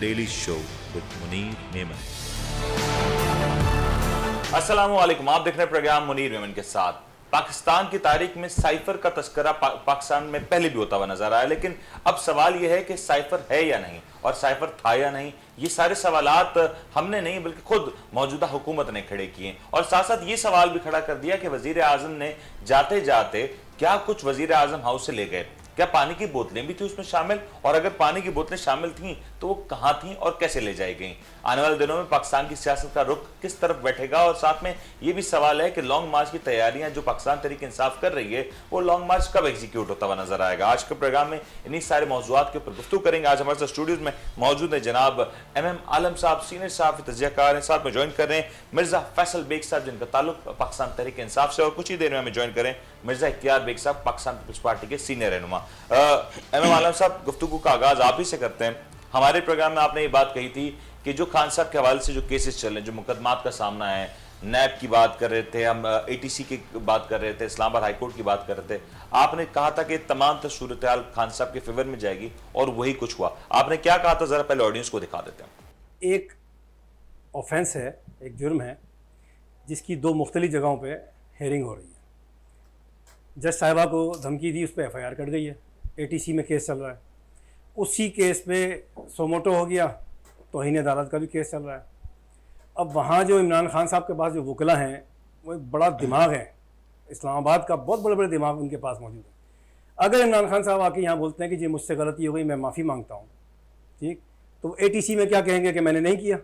Daily show with Munir Memon. अस्सलामु अलैकुम, आप देख रहे हैं प्रोग्राम मुनीर मेमन के साथ। पाकिस्तान की तारीख में साइफर का तस्करा पाकिस्तान में पहले भी होता हुआ नजर आया, लेकिन अब सवाल यह है कि साइफर है या नहीं और साइफर था या नहीं। ये सारे सवालात हमने नहीं बल्कि खुद मौजूदा हुकूमत ने खड़े किए और साथ साथ ये सवाल भी खड़ा कर दिया कि वजीर आजम ने जाते जाते क्या कुछ वजीर आजम हाउस से ले गए, क्या पानी की बोतलें भी थी उसमें शामिल, और अगर पानी की बोतलें शामिल थीं तो वो कहां थीं और कैसे ले जाई गईं। आने वाले दिनों में पाकिस्तान की सियासत का रुख किस तरफ बैठेगा, और साथ में ये भी सवाल है कि लॉन्ग मार्च की तैयारियां जो पाकिस्तान तहरीक इंसाफ कर रही है वो लॉन्ग मार्च कब एग्जीक्यूट होता हुआ नजर आएगा। आज के प्रोग्राम में इन्हीं सारे मौजूद के ऊपर गुफ्तगू करेंगे। आज हमारे साथ स्टूडियोज में मौजूद है जनाब MM आलम साहब, सीनियर साहब तजियाकार हैं, साथ में ज्वाइन कर रहे हैं मिर्जा फैसल बेग साहब जिनका ताल्लुक पाकिस्तान तहरीक इंसाफ से, और कुछ ही देर में हमें ज्वाइन करें मिर्जा इख्तियार बेग साहब, पाकिस्तान पीपल्स पार्टी के सीनियर रहनुमा। MM आलम साहब, गुफ्तगू का आगाज आप ही से करते हैं। हमारे प्रोग्राम में आपने ये बात कही थी कि जो खान साहब के हवाले से जो केसेस चल रहे हैं, जो मुकदमात का सामना है, नैब की बात कर रहे थे हम, ATC की बात कर रहे थे, इस्लामाबाद हाई कोर्ट की बात कर रहे थे, आपने कहा था कि तमाम सूरत हाल खान साहब के फेवर में जाएगी और वही कुछ हुआ। आपने क्या कहा था, जरा पहले ऑडियंस को दिखा देते हैं। एक ऑफेंस है, एक जुर्म है जिसकी दो मुख्तलिफ जगहों पे हेयरिंग हो रही है। जज साहिबा को धमकी दी, उस पर FIR कट गई है, ATC में केस चल रहा है। उसी केस पे सोमोटो हो गया, तौहीन अदालत का भी केस चल रहा है। अब वहाँ जो इमरान खान साहब के पास जो वकला हैं वो एक बड़ा दिमाग है, इस्लामाबाद का बहुत बड़े बड़े दिमाग उनके पास मौजूद है। अगर इमरान खान साहब आके यहाँ बोलते हैं कि जी मुझसे गलती हो गई, मैं माफ़ी मांगता हूँ, ठीक, तो ATC में क्या कहेंगे कि मैंने नहीं किया।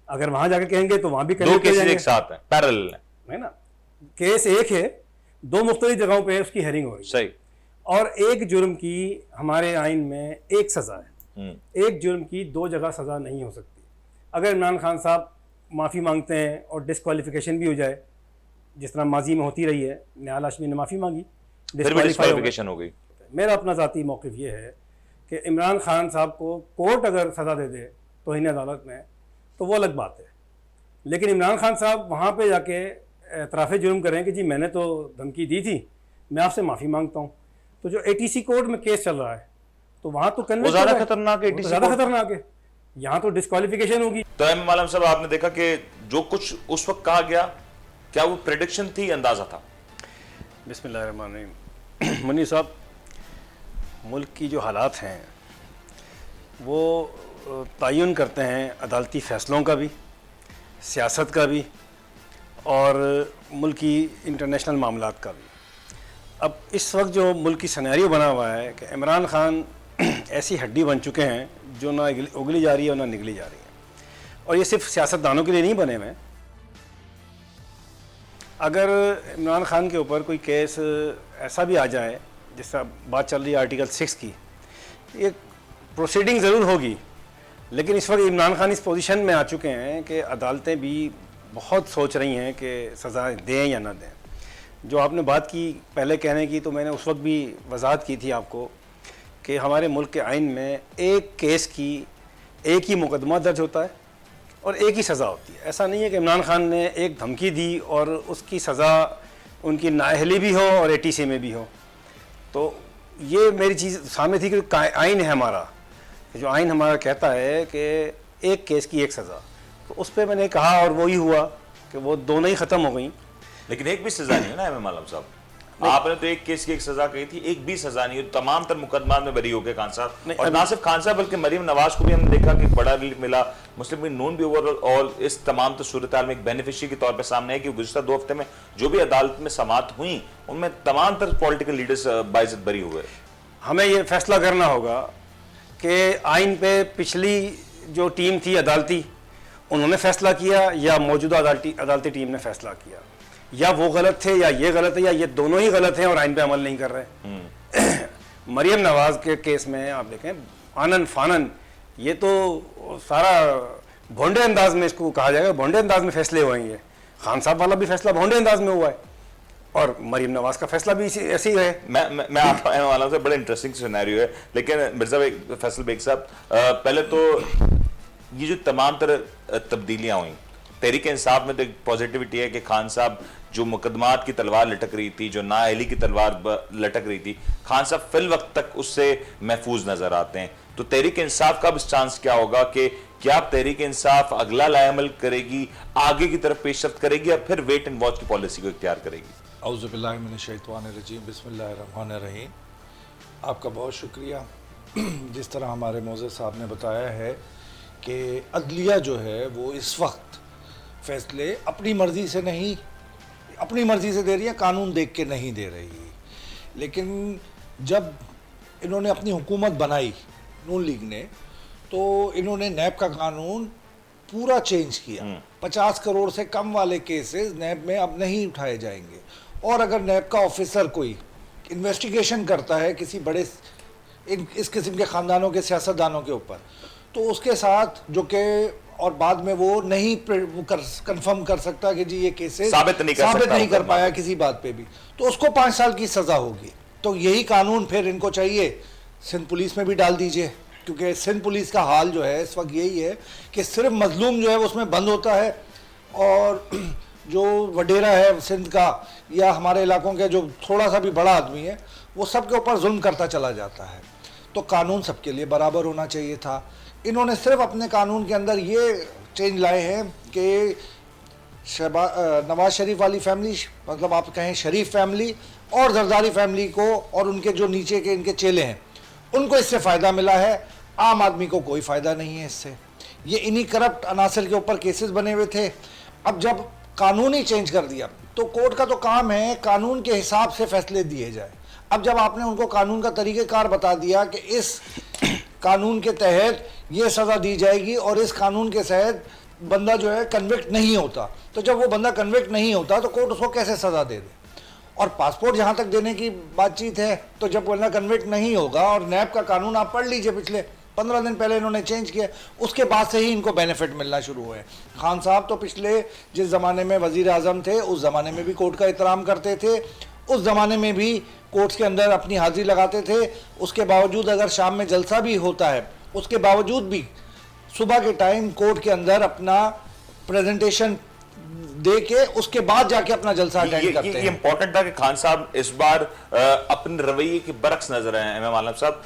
अगर वहाँ जाके कहेंगे तो वहाँ भी दो केस एक साथ हैं, पैरेलल है ना, केस एक है, दो मुख्तलिफ जगहों पे उसकी हेयरिंग हो रही है। सही। और एक जुर्म की हमारे आइन में एक सज़ा है, एक जुर्म की दो जगह सज़ा नहीं हो सकती। अगर इमरान खान साहब माफ़ी मांगते हैं और डिस्क्वालिफिकेशन भी हो जाए, जिस तरह माजी में होती रही है, निहाल हाशमी ने माफ़ी मांगी, डिस्क्वालिफिकेशन हो गई। मेरा अपना ज़ाती मौक़िफ़ ये है कि इमरान खान साहब को कोर्ट अगर सज़ा दे दे तौहीन अदालत में तो वो अलग बात है, लेकिन इमरान खान साहब वहाँ पे जाके एतराफ़ जुर्म करें कि जी मैंने तो धमकी दी थी, मैं आपसे माफ़ी मांगता हूँ, तो जो ATC कोर्ट में केस चल रहा है तो वहाँ तो ज़्यादा खतरनाक है, ज़्यादा खतरनाक है, यहाँ तो डिस्क्वालिफिकेशन होगी। तो MM आलम साहब, आपने देखा कि जो कुछ उस वक्त कहा गया, क्या वो प्रेडिक्शन थी, अंदाजा था? बिस्मिल्लाहिर्रहमानिर्रहीम। मुनीर साहब, मुल्क की जो हालात हैं वो तयन करते हैं अदालती फ़ैसलों का भी, सियासत का भी और मुल्क की इंटरनेशनल मामलात का भी। अब इस वक्त जो मुल्क की सिनेरियो बना हुआ है कि इमरान खान ऐसी हड्डी बन चुके हैं जो ना उगली जा रही है और ना निगली जा रही है, और ये सिर्फ सियासतदानों के लिए नहीं बने हुए। अगर इमरान खान के ऊपर कोई केस ऐसा भी आ जाए, जिस तरह बात चल रही है आर्टिकल 6 की, ये प्रोसीडिंग ज़रूर होगी, लेकिन इस वक्त इमरान खान इस पोजीशन में आ चुके हैं कि अदालतें भी बहुत सोच रही हैं कि सज़ा दें या ना दें। जो आपने बात की पहले कहने की, तो मैंने उस वक्त भी वजाहत की थी आपको कि हमारे मुल्क के आइन में एक केस की एक ही मुकदमा दर्ज होता है और एक ही सज़ा होती है। ऐसा नहीं है कि इमरान खान ने एक धमकी दी और उसकी सज़ा उनकी नाअहली भी हो और ATC में भी हो। तो ये मेरी चीज़ सामने थी कि आइन है हमारा, जो आइन हमारा कहता है कि एक केस की एक सज़ा, तो उस पर मैंने कहा और वही हुआ कि वो दोनों ही ख़त्म हो गई। लेकिन एक भी सजा नहीं है ना MM आलम साहब, आपने तो एक केस की एक सजा कही थी, एक भी सजा नहीं है। तमाम तर मुकदमा में बरी हो गए खान साहब, और ना सिर्फ खान साहब बल्कि मरीम नवाज को भी हमने देखा कि बड़ा रिलीफ मिला। मुस्लिम लीग नून भी ओवरऑल इस तमाम सूरत हाल में एक बेनिफिशियरी के तौर पर सामने है कि गुज़श्ता 2 हफ्ते में जो भी अदालत में समाअत हुई उनमें तमाम तर पॉलिटिकल लीडर्स बाइज्जत बरी हुए। हमें ये फैसला करना होगा कि आइन पे पिछली जो टीम थी अदालती, उन्होंने फैसला किया या मौजूदा अदालती टीम ने फैसला किया, या वो गलत थे या ये गलत है या ये दोनों ही गलत हैं और आइन पे अमल नहीं कर रहे। मरीम नवाज के केस में आप देखें, आनन फानन, ये तो सारा भोंडे अंदाज में इसको कहा जाएगा, भोंडे अंदाज में फैसले हुए हैं। ये खान साहब वाला भी फैसला भोंडे अंदाज में हुआ है और मरीम नवाज का फैसला भी ऐसे ही है। मैं आपको कहने वाला हूँ, बड़ा इंटरेस्टिंग सिनेरियो है। लेकिन मिर्जा फैसल बेग साहब, पहले तो ये जो तमाम तरह तब्दीलियां हुई तहरीक इंसाफ में, तो पॉजिटिविटी है कि खान साहब जो मुकदमात की तलवार लटक रही थी, जो नाअहली की तलवार लटक रही थी, खान साहब फिल वक्त तक उससे महफूज नजर आते हैं। तो तहरीक इंसाफ का अब चांस क्या होगा कि क्या तहरीक इंसाफ अगला लाएअमल करेगी, आगे की तरफ पेशरफ्त करेगी या फिर वेट एंड वॉच की पॉलिसी को इख्तियार करेगी? औज़ुबिल्लाहि मिनश्शैतानिर्रजीम, बिस्मिल्लाहिर्रहमानिर्रहीम। आपका बहुत शुक्रिया। जिस तरह हमारे मौज़े साहब ने बताया है कि अदलिया जो है वो इस वक्त फ़ैसले अपनी मर्ज़ी से नहीं, अपनी मर्ज़ी से दे रही है, कानून देख के नहीं दे रही। लेकिन जब इन्होंने अपनी हुकूमत बनाई नून लीग ने, तो इन्होंने नैब का कानून पूरा चेंज किया। 50 करोड़ से कम वाले केसेस नैब में अब नहीं उठाए जाएंगे, और अगर नैब का ऑफिसर कोई इन्वेस्टिगेशन करता है किसी बड़े इस किस्म के ख़ानदानों के सियासतदानों के ऊपर, तो उसके साथ जो कि और बाद में वो नहीं कंफर्म कर सकता कि जी ये केसेस साबित नहीं कर पाया किसी बात पे भी, तो उसको 5 साल की सज़ा होगी। तो यही कानून फिर इनको चाहिए सिंध पुलिस में भी डाल दीजिए, क्योंकि सिंध पुलिस का हाल जो है इस वक्त यही है कि सिर्फ मजलूम जो है उसमें बंद होता है, और जो वडेरा है सिंध का या हमारे इलाकों के जो थोड़ा सा भी बड़ा आदमी है वो सब के ऊपर जुल्म करता चला जाता है। तो कानून सबके लिए बराबर होना चाहिए था। इन्होंने सिर्फ अपने कानून के अंदर ये चेंज लाए हैं कि नवाज शरीफ वाली फैमिली, मतलब आप कहें शरीफ फैमिली और जरदारी फैमिली को और उनके जो नीचे के इनके चेले हैं उनको इससे फ़ायदा मिला है, आम आदमी को कोई फ़ायदा नहीं है इससे। ये इन्हीं करप्ट अनासर के ऊपर केसेस बने हुए थे। अब जब कानून ही चेंज कर दिया तो कोर्ट का तो काम है कानून के हिसाब से फैसले दिए जाए। अब जब आपने उनको कानून का तरीक़ेकार बता दिया कि इस कानून के तहत ये सज़ा दी जाएगी और इस कानून के तहत बंदा जो है कन्विक्ट नहीं होता, तो जब वो बंदा कन्विक्ट नहीं होता तो कोर्ट उसको कैसे सज़ा दे दे। और पासपोर्ट जहाँ तक देने की बातचीत है, तो जब बंदा कन्विक्ट नहीं होगा, और नैब का कानून आप पढ़ लीजिए, पिछले 15 दिन पहले इन्होंने चेंज किया, उसके बाद से ही इनको बेनिफिट मिलना शुरू हुए। खान साहब तो पिछले जिस ज़माने में वज़ीर आज़म थे उस ज़माने में भी कोर्ट का एहतराम करते थे, उस ज़माने में भी कोर्ट्स के अंदर अपनी हाज़िरी लगाते थे। उसके बावजूद अगर शाम में जलसा भी होता है उसके बावजूद भी सुबह के टाइम कोर्ट के अंदर अपना प्रेजेंटेशन दे के उसके बाद जाके अपना जलसा अटेंड करते हैं। ये इंपॉर्टेंट था कि खान साहब इस बार अपने रवैये के बरक्स नजर आए। इमाम आलम साहब,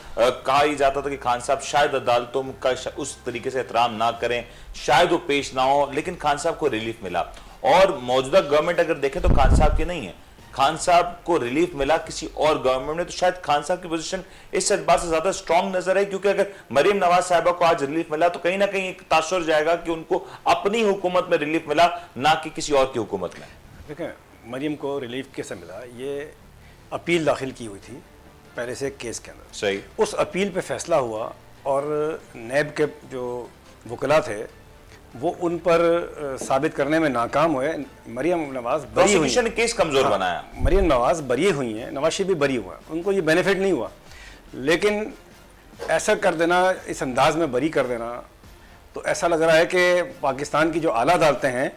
कहा ही जाता था कि खान साहब शायद अदालतों का उस तरीके से एहतराम ना करें, शायद वो पेश ना हो, लेकिन खान साहब को रिलीफ मिला। और मौजूदा गवर्नमेंट अगर देखें तो खान साहब की नहीं है, खान साहब को रिलीफ मिला किसी और गवर्नमेंट में, तो शायद खान साहब की पोजीशन इस एतबार से ज्यादा स्ट्रांग नजर है, क्योंकि अगर मरीम नवाज साहिबा को आज रिलीफ मिला तो कहीं ना कहीं एक तासुर जाएगा कि उनको अपनी हुकूमत में रिलीफ मिला, ना कि किसी और की हुकूमत में। देखें, मरीम को रिलीफ कैसे मिला, ये अपील दाखिल की हुई थी पहले से केस के अंदर। सही, उस अपील पे फैसला हुआ और नैब के जो वकला थे वो उन पर साबित करने में नाकाम हुए। मरीम नवाज बरी हुई हैं, केस कमजोर बनाया। मरीम नवाज बरी हुई हैं, नवाज शरीफ भी बरी हुआ, उनको ये बेनिफिट नहीं हुआ। लेकिन ऐसा कर देना, इस अंदाज में बरी कर देना, तो ऐसा लग रहा है कि पाकिस्तान की जो आला अदालतें हैं,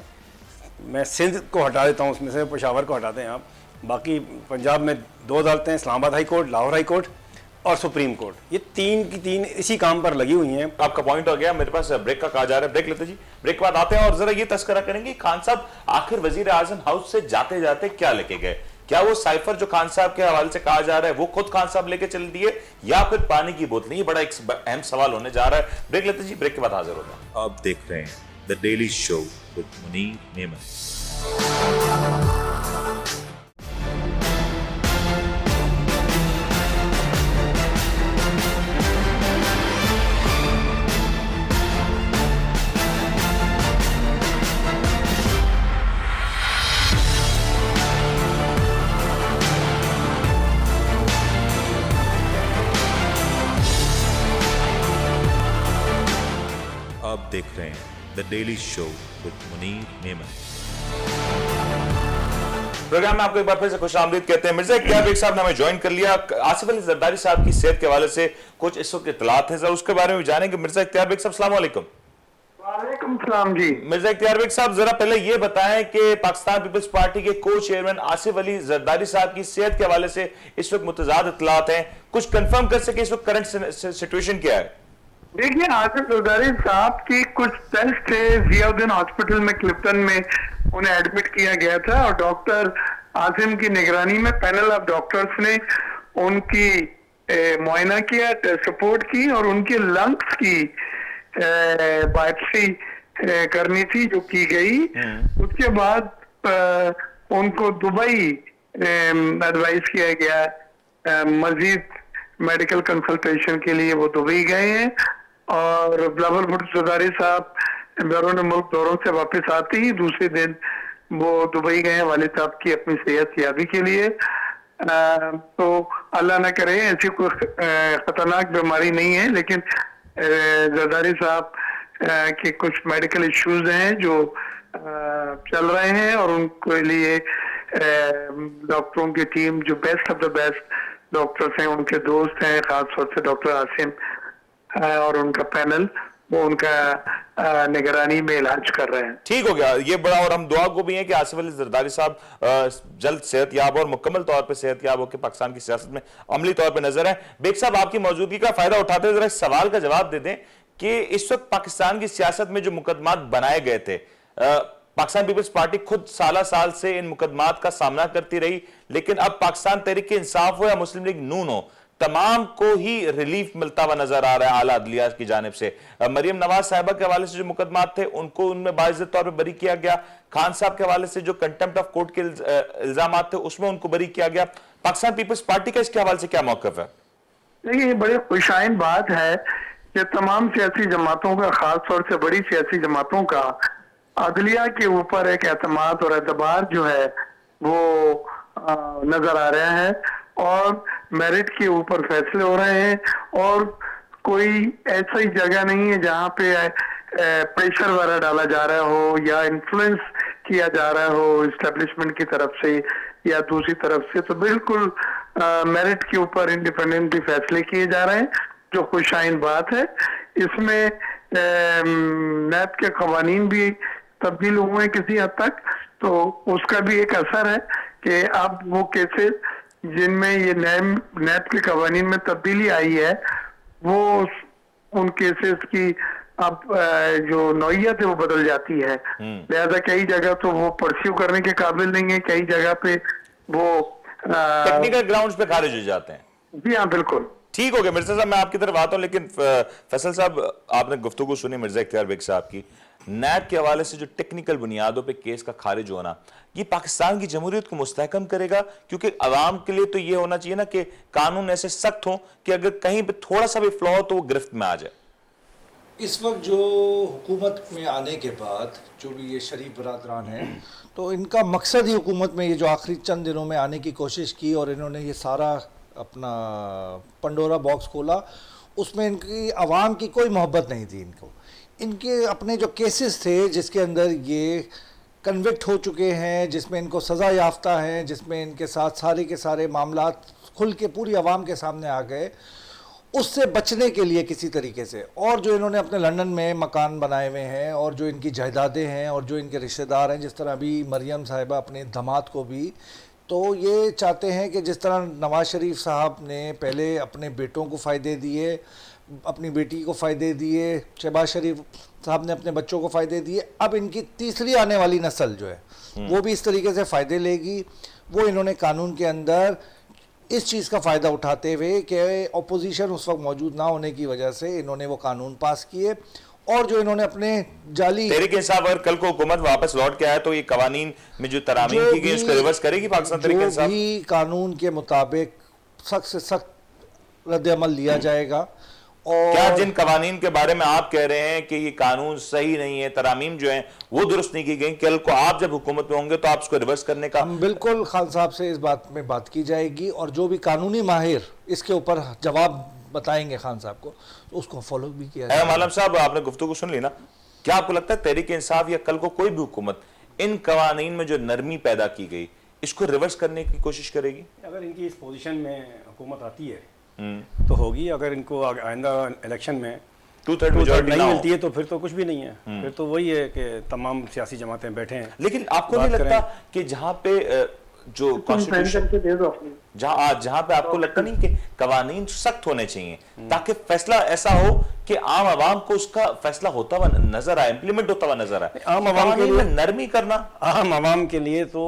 मैं सिंध को हटा देता हूँ उसमें से, पेशावर को हटा दें आप, बाकी पंजाब में 2 अदालतें, Islamabad high court, Lahore high court और सुप्रीम कोर्ट, ये 3 की 3 इसी काम पर लगी हुई हैं। आपका पॉइंट हो गया। मेरे पास ब्रेक का कहा जा रहा है, ब्रेक लेते जी, ब्रेक के बाद आते हैं और जरा ये तस्करा करेंगे खान साहब आखिर वजीर आजम हाउस से जाते जाते क्या लेके गए। क्या वो साइफर जो खान साहब के हवाले से कहा जा रहा है वो खुद खान साहब लेके चल दिए, या फिर पानी की बोतल? ये बड़ा एक अहम सवाल होने जा रहा है। ब्रेक लेते जी, ब्रेक के बाद हाजिर होगा। आप देख रहे हैं the daily show with Munir Memon. आप देख रहे हैं the daily show with Munir Memon. Program में आपको एक बार फिर से खुशामदीद कहते हैं। मिर्जा इख्तियार बेग साहब ने हमें ज्वाइन कर लिया। आसिफ अली जरदारी साहब की सेहत के हवाले से कुछ इस वक्त इत्तलात हैं, उसके बारे में जानेंगे। मिर्जा इख्तियार बेग साहब, अस्सलाम वालेकुम। वालेकुम सलाम जी। मिर्जा इख्तियार बेग साहब, जरा पहले ये बताएं कि पाकिस्तान पीपल्स पार्टी के को चेयरमैन आसिफ अली जरदारी साहब की सेहत के हवाले से इस वक्त मुतजाद इत्तलात हैं, कुछ कंफर्म कर सके इस वक्त करंट सिचुएशन क्या है? देखिए, आसिफ जरदारी साहब की कुछ टेस्ट थे जियाउद्दीन हॉस्पिटल में क्लिफ्टन में, उन्हें एडमिट किया गया था और डॉक्टर आसिम की निगरानी में पैनल ऑफ डॉक्टर्स ने उनकी मुआयना किया, सपोर्ट की और उनके लंग्स की बायोप्सी करनी थी जो की गई। उसके बाद उनको दुबई एडवाइस किया गया मजीद मेडिकल कंसल्टेशन के लिए, वो दुबई गए हैं। और बिलावल भुट्टो ज़रदारी साहब बैरून मुल्क दौरों से वापस आते ही दूसरे दिन वो दुबई गए हैं वालिद साहब की अपनी सेहत याबी के लिए। तो अल्लाह ना करे ऐसी कोई खतरनाक बीमारी नहीं है, लेकिन ज़रदारी साहब के कुछ मेडिकल इश्यूज हैं जो चल रहे हैं और उनके लिए डॉक्टरों की टीम जो best of the best doctors हैं, उनके दोस्त हैं, खास तौर से डॉक्टर आसिम और उनका पैनल, वो उनका निगरानी में इलाज कर रहे हैं। ठीक हो गया, ये बड़ा, और हम दुआ को भी हैं कि आसिफ अली जरदारी साहब जल्द सेहतयाब और मुकम्मल तौर पे सेहतयाब होकर पाकिस्तान की सियासत में अमली तौर पे नजर है। बेग साहब, आपकी मौजूदगी का फायदा उठाते हुए जरा इस सवाल का जवाब दे दें कि इस वक्त पाकिस्तान की सियासत में जो मुकदमात बनाए गए थे, पाकिस्तान पीपल्स पार्टी खुद साल से इन मुकदमात का सामना करती रही, लेकिन अब पाकिस्तान तहरीक इंसाफ हो या मुस्लिम लीग नून हो, तमाम को ही रिलीफ मिलता हुआ नजर आ रहा है आला अदलिया की जानिब से। मरियम नवाज साहिबा के हवाले से जो मुकदमात थे उनको उनमें बाइज्जत तौर पर बरी किया गया। खान साहब के हवाले से जो कंटेम्प्ट ऑफ कोर्ट के इल्जाम थे उसमें उनको बरी किया गया। पाकिस्तान पीपल्स पार्टी का इसके हवाले से क्या मौकफ है? देखिए, ये बड़ी खुशाइन बात है कि तमाम सियासी जमातों का, खास तौर से बड़ी सियासी जमातों का अदलिया के ऊपर एक एतमाद और एतबार जो है वो नजर आ रहा है और मेरिट के ऊपर फैसले हो रहे हैं और कोई ऐसी जगह नहीं है जहां पे प्रेशर वगैरह डाला जा रहा हो या इन्फ्लुएंस किया जा रहा हो इस्टेब्लिशमेंट की तरफ से या दूसरी तरफ से। तो बिल्कुल मेरिट के ऊपर इंडिपेंडेंटली फैसले किए जा रहे हैं, जो खुशाइन बात है। इसमें नैब के कवानीन भी तब्दील हुए हैं किसी हद तक, तो उसका भी एक असर है कि अब वो केसेस जिनमें ये नैब के कवानीन में तब्दीली आई है वो उन केसेस की अब जो नौइयत है वो बदल जाती है। लिहाजा कई जगह तो वो परस्यू करने के काबिल नहीं है, कई जगह पे वो टेक्निकल ग्राउंड्स पे खारिज हो जाते हैं। जी हाँ, बिल्कुल ठीक हो गया। मिर्जा साहब, मैं आपकी तरफ आता हूं, लेकिन फैसल साहब, आपने गुफ्तगू सुनी मिर्जा इख्तियार बेग साहब की। नैब के हवाले से जो टेक्निकल बुनियादों पे केस का खारिज होना, ये पाकिस्तान की जमहूरियत को मुस्तहकम करेगा? क्योंकि अवाम के लिए तो ये होना चाहिए ना कि कानून ऐसे सख्त हो कि अगर कहीं पे थोड़ा सा भी फ्लॉ हो तो वो गिरफ्त में आ जाए। इस वक्त जो हुकूमत में आने के बाद जो भी ये शरीफ बरादरान हैं, तो इनका मकसद ही हुकूमत में ये जो आखिरी चंद दिनों में आने की कोशिश की और इन्होंने ये सारा अपना पंडोरा बॉक्स खोला, उसमें इनकी आवाम की कोई मोहब्बत नहीं थी इनको। इनके अपने जो केसेस थे जिसके अंदर ये कन्विक्ट हो चुके हैं, जिसमें इनको सज़ा याफ्ता हैं, जिसमें इनके साथ सारे के सारे मामलात खुल के पूरी आवाम के सामने आ गए, उससे बचने के लिए किसी तरीके से, और जो इन्होंने अपने लंदन में मकान बनाए हुए हैं और जो इनकी जायदादें हैं और जो इनके रिश्तेदार हैं, जिस तरह अभी मरियम साहिबा अपने दामाद को भी, तो ये चाहते हैं कि जिस तरह नवाज़ शरीफ साहब ने पहले अपने बेटों को फ़ायदे दिए, अपनी बेटी को फ़ायदे दिए, शहबाज शरीफ साहब ने अपने बच्चों को फ़ायदे दिए, अब इनकी तीसरी आने वाली नस्ल जो है वो भी इस तरीके से फ़ायदे लेगी। वो इन्होंने कानून के अंदर इस चीज़ का फ़ायदा उठाते हुए कि अपोजिशन उस वक्त मौजूद ना होने की वजह से इन्होंने वो कानून पास किए, और जो इन्होंने अपने जाली तहरीक इंसाफ अगर कल को हुकूमत वापस लौट के आए तो ये कवानीन में जो तरामीम की गई उसको रिवर्स करेगी पाकिस्तान तहरीक इंसाफ? जो भी कानून के मुताबिक सख्त से सख्त रद्द-ए-अमल लिया जाएगा। और क्या जिन कवानीन के बारे में आप कह रहे हैं कि ये कानून सही नहीं है, तरामीम जो हैं वो दुरुस्त नहीं की गई, कल को आप जब हुकूमत में होंगे तो आप उसको रिवर्स करने का? हम बिल्कुल खान साहब से इस बात में बात की जाएगी और जो भी कानूनी माहिर इसके ऊपर जवाब बताएंगे खान साहब को, तो उसको फॉलो भी किया जाएगा। आलम साहब, आपने गुफ्तगू सुन ली ना, क्या आपको लगता है तहरीक इंसाफ या कल को कोई भी हुकूमत इन कवानीन में जो नरमी पैदा की गई इसको रिवर्स करने की कोशिश करेगी? अगर इनकी इस पोजीशन में हुकूमत आती है तो होगी। अगर इनको आइंदा इलेक्शन में 2/3 मेजॉरिटी नहीं मिलती है तो फिर तो कुछ भी नहीं है, फिर तो वही है कि तमाम सियासी जमातें बैठे हैं। लेकिन आपको नहीं लगता कि जहां पे जो कॉन्स्टिट्यूशन जहां पे आपको लगता नहीं कि कवानीन सख्त होने चाहिए ताकि फैसला ऐसा हो कि आम आवाम को उसका फैसला होता हुआ नजर आए, इंप्लीमेंट होता हुआ नजर आए? आम आवाम के लिए नरमी करना आम आवाम के लिए तो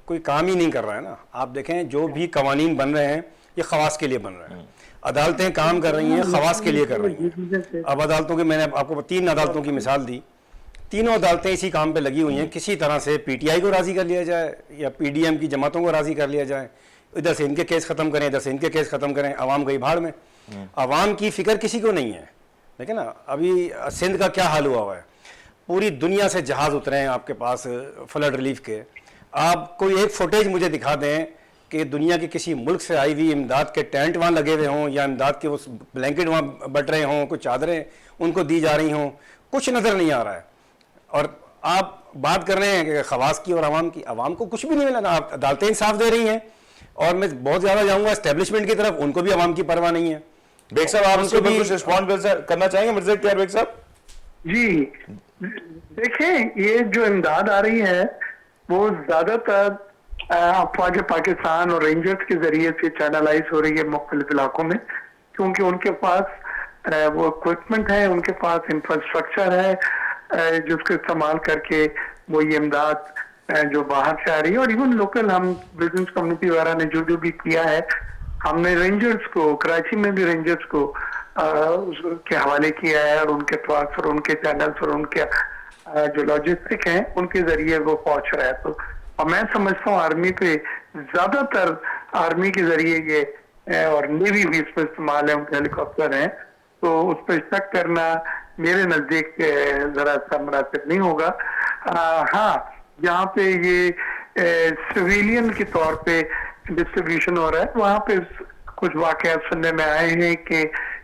कोई काम ही नहीं कर रहा है ना। आप देखें जो भी कवानीन बन रहे हैं ये खवास के लिए बन रहे हैं। अदालतें काम कर रही हैं, खवास के लिए कर रही हैं। अब अदालतों की मैंने आपको 3 अदालतों की मिसाल दी, तीनों अदालतें इसी काम पे लगी हुई हैं, किसी तरह से पीटीआई को राज़ी कर लिया जाए या पीडीएम की जमातों को राज़ी कर लिया जाए, इधर से इनके केस ख़त्म करें, इधर से इनके केस ख़त्म करें, आवाम गई भाड़ में। आवाम की फ़िक्र किसी को नहीं है। देखिए ना, अभी सिंध का क्या हाल हुआ है, पूरी दुनिया से जहाज़ उतरे हैं आपके पास फ्लड रिलीफ के। आप कोई एक फुटेज मुझे दिखा दें कि दुनिया के किसी मुल्क से आई हुई इमदाद के टेंट वहाँ लगे हुए हों या इमदाद के वो ब्लैंकेट वहाँ बट रहे हों, कुछ चादरें उनको दी जा रही हों, कुछ नज़र नहीं आ रहा है। और आप बात कर रहे हैं कि खवास की और आवाम की, आवाम को कुछ भी नहीं मिला। आप अदालतें इंसाफ दे रही हैं और मैं बहुत ज़्यादा जाऊँगा एस्टेब्लिशमेंट की तरफ, उनको भी आवाम की परवाह नहीं है। बेग साहब, आप उनको भी कुछ रिस्पॉन्ड करना चाहेंगे मिर्जा इख्तियार बेग साहब? जी, देखें, ये जो इमदाद आ रही है वो ज्यादातर अफवाज पाकिस्तान और रेंजर्स के जरिए से चैनलाइज हो रही है मुख्तलिफ इलाकों में, क्योंकि उनके पास वो इक्विपमेंट है, उनके पास इंफ्रास्ट्रक्चर है जिसको इस्तेमाल करके वो ये इमदाद जो बाहर से आ रही है। और इवन लोकल हम बिजनेस कम्युनिटी वगैरह ने जो भी किया है, हमने रेंजर्स को, कराची में भी रेंजर्स को उसके हवाले किया है और उनके पास और उनके चैनल्स और उनके जो लॉजिस्टिक हैं उनके जरिए वो पहुंच रहा है। तो और मैं समझता हूँ आर्मी पे ज्यादातर आर्मी के जरिए ये और नेवी भी इसमें इस्तेमाल है, उनके हेलीकॉप्टर हैं, तो उस पर शक करना मेरे नजदीक जरा सा मुनासिब नहीं होगा। हाँ, यहाँ पे ये सिविलियन के तौर पे डिस्ट्रीब्यूशन हो रहा है, वहाँ पे कुछ वाकयात सुनने में आए हैं कि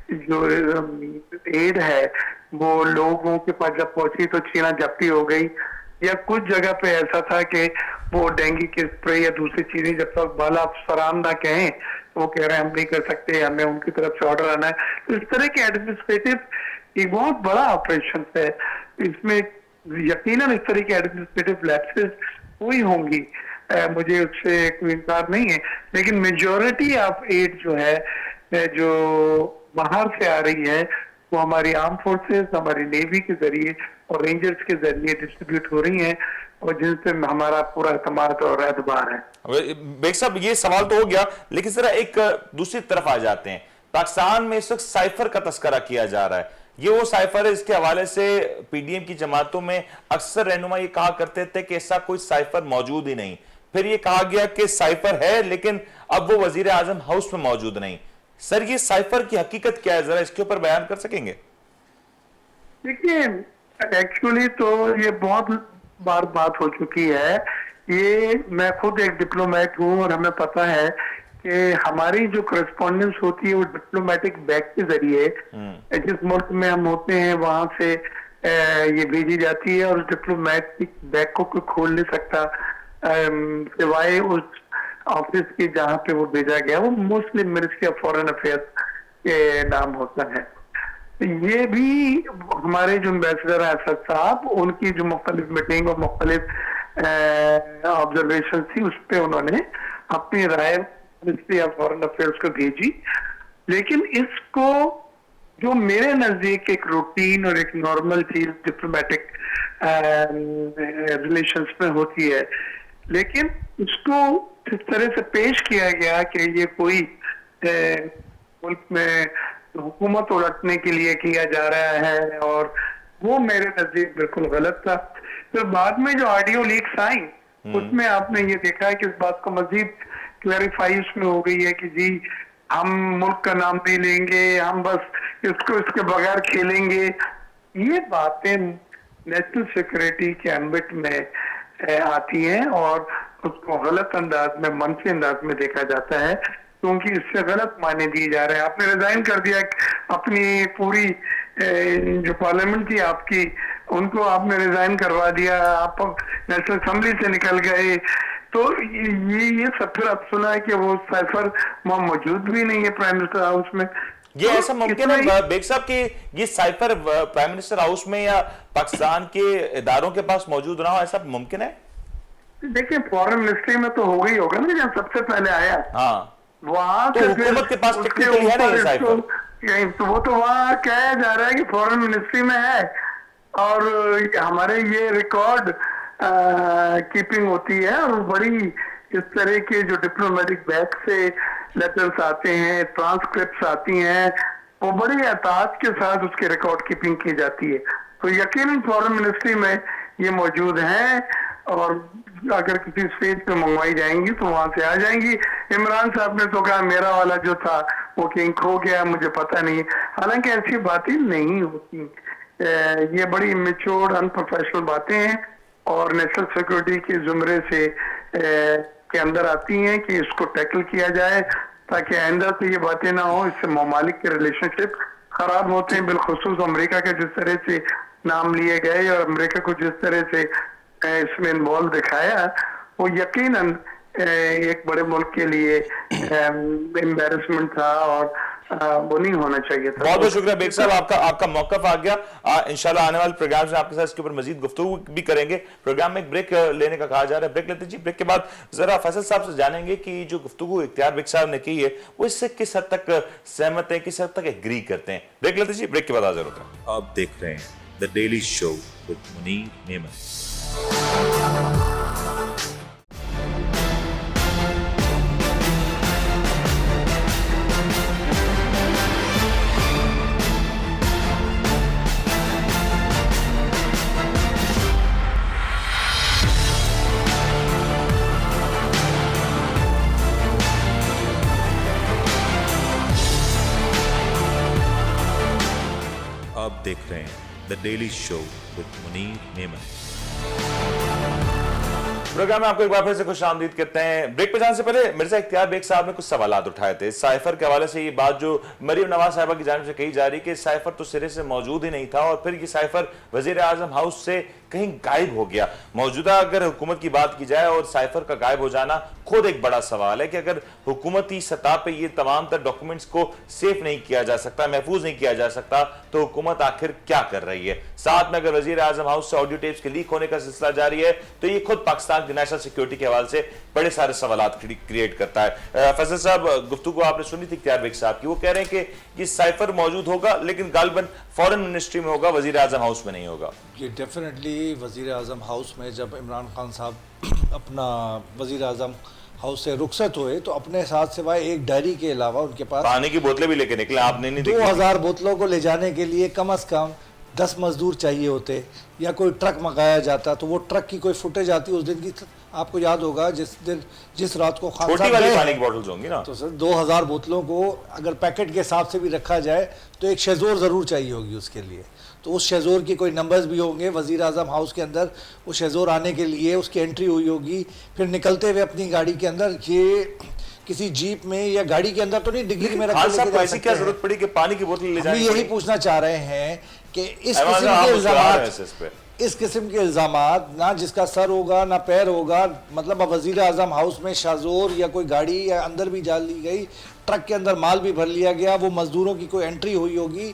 जो एड है वो लोगों के पास जब पहुंची तो छीना झपटी हो गई, या कुछ जगह पे ऐसा था कि वो डेंगू के स्प्रे या दूसरी चीजें जब तक बाला फराम ना कहें तो वो कह रहे हैं हम नहीं कर सकते, हमें उनकी तरफ से ऑर्डर आना है। तो इस तरह के एडमिनिस्ट्रेटिव एक बहुत बड़ा ऑपरेशन है, इसमें यकीनन इस तरह के एडमिनिस्ट्रेटिव लैप्सेस हुई होंगी, मुझे उससे कोई इनकार नहीं है। लेकिन मेजॉरिटी ऑफ एड जो है जो बाहर से आ रही है वो हमारी आर्म फोर्सेस, हमारी नेवी के जरिए और रेंजर्स के जरिए डिस्ट्रीब्यूट हो रही हैं और जिनसे हमारा पूरा एतमाद और एतबार है। बेग साहब, ये सवाल तो हो गया, लेकिन जरा एक दूसरी तरफ आ जाते हैं। पाकिस्तान में इस वक्त साइफर का तस्करा किया जा रहा है। ये वो साइफर है इसके हवाले से पीडीएम की जमातों में अक्सर रहनुमा ये कहा करते थे कि ऐसा कोई साइफर मौजूद ही नहीं, फिर ये कहा गया कि साइफर है लेकिन अब वो वजीर आजम हाउस में मौजूद नहीं। सर, ये साइफर की हकीकत क्या है, जरा इसके ऊपर बयान कर सकेंगे? देखिए, एक्चुअली तो ये बहुत बार बात हो चुकी है। ये मैं खुद एक डिप्लोमेट हूँ और हमें पता है कि हमारी जो करस्पॉन्डेंस होती है वो डिप्लोमेटिक बैग के जरिए जिस मुल्क में हम होते हैं वहां से ये भेजी जाती है, और डिप्लोमेटिक बैग को कोई खोल नहीं सकता सिवाय उस ऑफिस के जहाँ पे वो भेजा गया, वो mostly ministry of foreign affairs के नाम होता है। ये भी हमारे जो एम्बेसडर हैं असद साहब, उनकी जो मुख्तलिफ मीटिंग और मुख्तलिफ ऑब्जर्वेशन थी उस पर उन्होंने अपनी राय मिनिस्ट्री ऑफ फॉरेन अफेयर्स को भेजी। लेकिन इसको जो मेरे नजदीक एक रूटीन और एक नॉर्मल चीज डिप्लोमेटिक रिलेशंस में होती है, लेकिन इसको इस तरह से पेश किया गया कि ये कोई मुल्क में हुकूमत उलटने के लिए किया जा रहा है, और वो मेरे नजदीक बिल्कुल गलत था। फिर बाद में जो ऑडियो लीक्स आई उसमें आपने ये देखा है कि इस बात को मजीद क्लैरिफाई उसमें हो गई है कि जी हम मुल्क का नाम नहीं लेंगे, हम बस इसको इसके बगैर खेलेंगे। ये बातें नेशनल सिक्योरिटी के एम्बिट में आती हैं और उसको गलत अंदाज में, मनफी अंदाज में देखा जाता है, क्योंकि इससे गलत माने दिए जा रहे हैं। आपने रिजाइन कर दिया अपनी पूरी जो पार्लियामेंट थी आपकी, उनको आपने रिजाइन करवा दिया, आप नेशनल असेंबली से निकल गए, तो ये सब फिर अब सुना है कि वो साइफर वहां मौजूद भी नहीं है प्राइम मिनिस्टर हाउस में। ये ऐसा मुमकिन है बेग साहब कि ये साइफर प्राइम मिनिस्टर हाउस में या पाकिस्तान के इदारों के पास मौजूद ना हो, ऐसा मुमकिन है? देखिए, फॉरेन मिनिस्ट्री में तो हो गई होगा ना, जब सबसे पहले आया। हाँ, वहां तो हुकूमत के पास टेक्निकली है नहीं साइफर, तो वो तो वहां कहा जा रहा है कि फॉरेन मिनिस्ट्री में है, और हमारे ये रिकॉर्ड कीपिंग होती है, और बड़ी इस तरह के जो डिप्लोमेटिक बैग से लेटर्स आते हैं, ट्रांसक्रिप्ट आती हैं, वो बड़ी एहतियात के साथ उसकी रिकॉर्ड कीपिंग की जाती है। तो यकीनन फॉरेन मिनिस्ट्री में ये मौजूद हैं और अगर किसी स्टेज पे मंगवाई जाएंगी तो वहां से आ जाएंगी। इमरान साहब ने तो कहा मेरा वाला जो था वो कहीं खो गया, मुझे पता नहीं। हालांकि ऐसी बातें नहीं होती, ये बड़ी इमेच्योर अनप्रोफेशनल बातें हैं और नेशनल सिक्योरिटी के जुमरे से के अंदर आती हैं कि इसको टैकल किया जाए ताकि आइंदा से ये बातें ना हो। इससे ममालिक के रिलेशनशिप खराब होते हैं, बिलखुसूस अमेरिका के जिस तरह से नाम लिए गए और अमेरिका को जिस तरह से इसमें इन्वॉल्व दिखाया, वो यकीनन एक बड़े मुल्क के लिए एम्बैरेसमेंट था और वो नहीं होना चाहिए था। बहुत बहुत शुक्रिया बेग साहब, आपका मौकफ आ गया। इंशाल्लाह आने वाले प्रोग्राम में आपके साथ इसके ऊपर मजीद गुफ्तगू भी करेंगे। प्रोग्राम में एक ब्रेक लेने का कहा जा रहा है, ब्रेक लेते जी। ब्रेक के बाद जरा फैसल साहब से जानेंगे कि जो गुफ्तगू इख्तियार बेग साहब ने की है वो इससे किस हद तक सहमत है, किस हद तक एग्री करते हैं। ब्रेक लेते जी, ब्रेक के बाद हाजिर होते हैं। आप देख रहे हैं the daily show with Munir Memon. आप देख रहे हैं the daily show with Munir Memon. Program में आपको एक बार फिर से खुशामदीद कहते हैं। ब्रेक पे जाने से पहले मिर्जा इख्तियार बेग साहब ने कुछ सवालात उठाए थे साइफर के हवाले से। ये बात जो मरियम नवाज साहिबा की जानिब से कही जा रही कि साइफर तो सिरे से मौजूद ही नहीं था और फिर ये साइफर वजीर आजम हाउस से कहीं गायब हो गया। मौजूदा अगर हुकूमत की बात की जाए और साइफर का गायब हो जाना खुद एक बड़ा सवाल है कि अगर हुकूमती सतह पे ये तमाम तर डॉक्यूमेंट्स को सेफ नहीं किया जा सकता, महफूज नहीं किया जा सकता, तो हुकूमत आखिर क्या कर रही है। साथ में अगर वजीर आजम हाउस से ऑडियो टेप्स के लीक होने का सिलसिला जारी है तो ये खुद पाकिस्तान की नेशनल सिक्योरिटी के हवाले से बड़े सारे सवालात क्रिएट करता है। फैसल साहब, गुफ्तगू आपने सुनी थी इख्तियार बेग साहब की, वो कह रहे हैं कि ये साइफर मौजूद होगा लेकिन गालिबन फॉरेन मिनिस्ट्री में होगा, वजीर आजम हाउस में नहीं होगा। ये डेफिनेटली वज़ीर आज़म हाउस में जब इमरान खान साहब अपना वज़ीर आज़म हाउस से रुखसत हुए तो अपने साथ सिवाय एक डायरी के अलावा उनके पास पानी की बोतलें भी लेके निकले, आपने नहीं देखी? 2000 बोतलों को ले जाने के लिए कम से कम 10 मजदूर चाहिए होते या कोई ट्रक मंगाया जाता तो वो ट्रक की कोई फुटेज आती उस दिन की। आपको याद होगा जिस रात को खान छोटी वाली पानी की बोतल्स होंगी ना, तो सर 2000 बोतलों को अगर पैकेट के हिसाब से भी रखा जाए तो एक शेज़ोर ज़रूर चाहिए होगी उसके लिए। तो उस शेज़ोर की कोई नंबर्स भी होंगे वज़ीर आज़म हाउस के अंदर, वो शेज़ोर आने के लिए उसकी एंट्री हुई होगी, फिर निकलते हुए अपनी गाड़ी के अंदर ये किसी जीप में या गाड़ी के अंदर तो नहीं डिग्गी में रख के ऐसी क्या जरूरत पड़ी कि पानी की बोतल ले जाने? यही पूछना चाह रहे हैं कि इस किस्म के इल्जाम, इस किस्म के इल्जामात ना जिसका सर होगा ना पैर होगा, मतलब वज़ीर आज़म हाउस में शाज़ोर या कोई गाड़ी या अंदर भी डाल ली गई, ट्रक के अंदर माल भी भर लिया गया, वो मजदूरों की कोई एंट्री हुई होगी।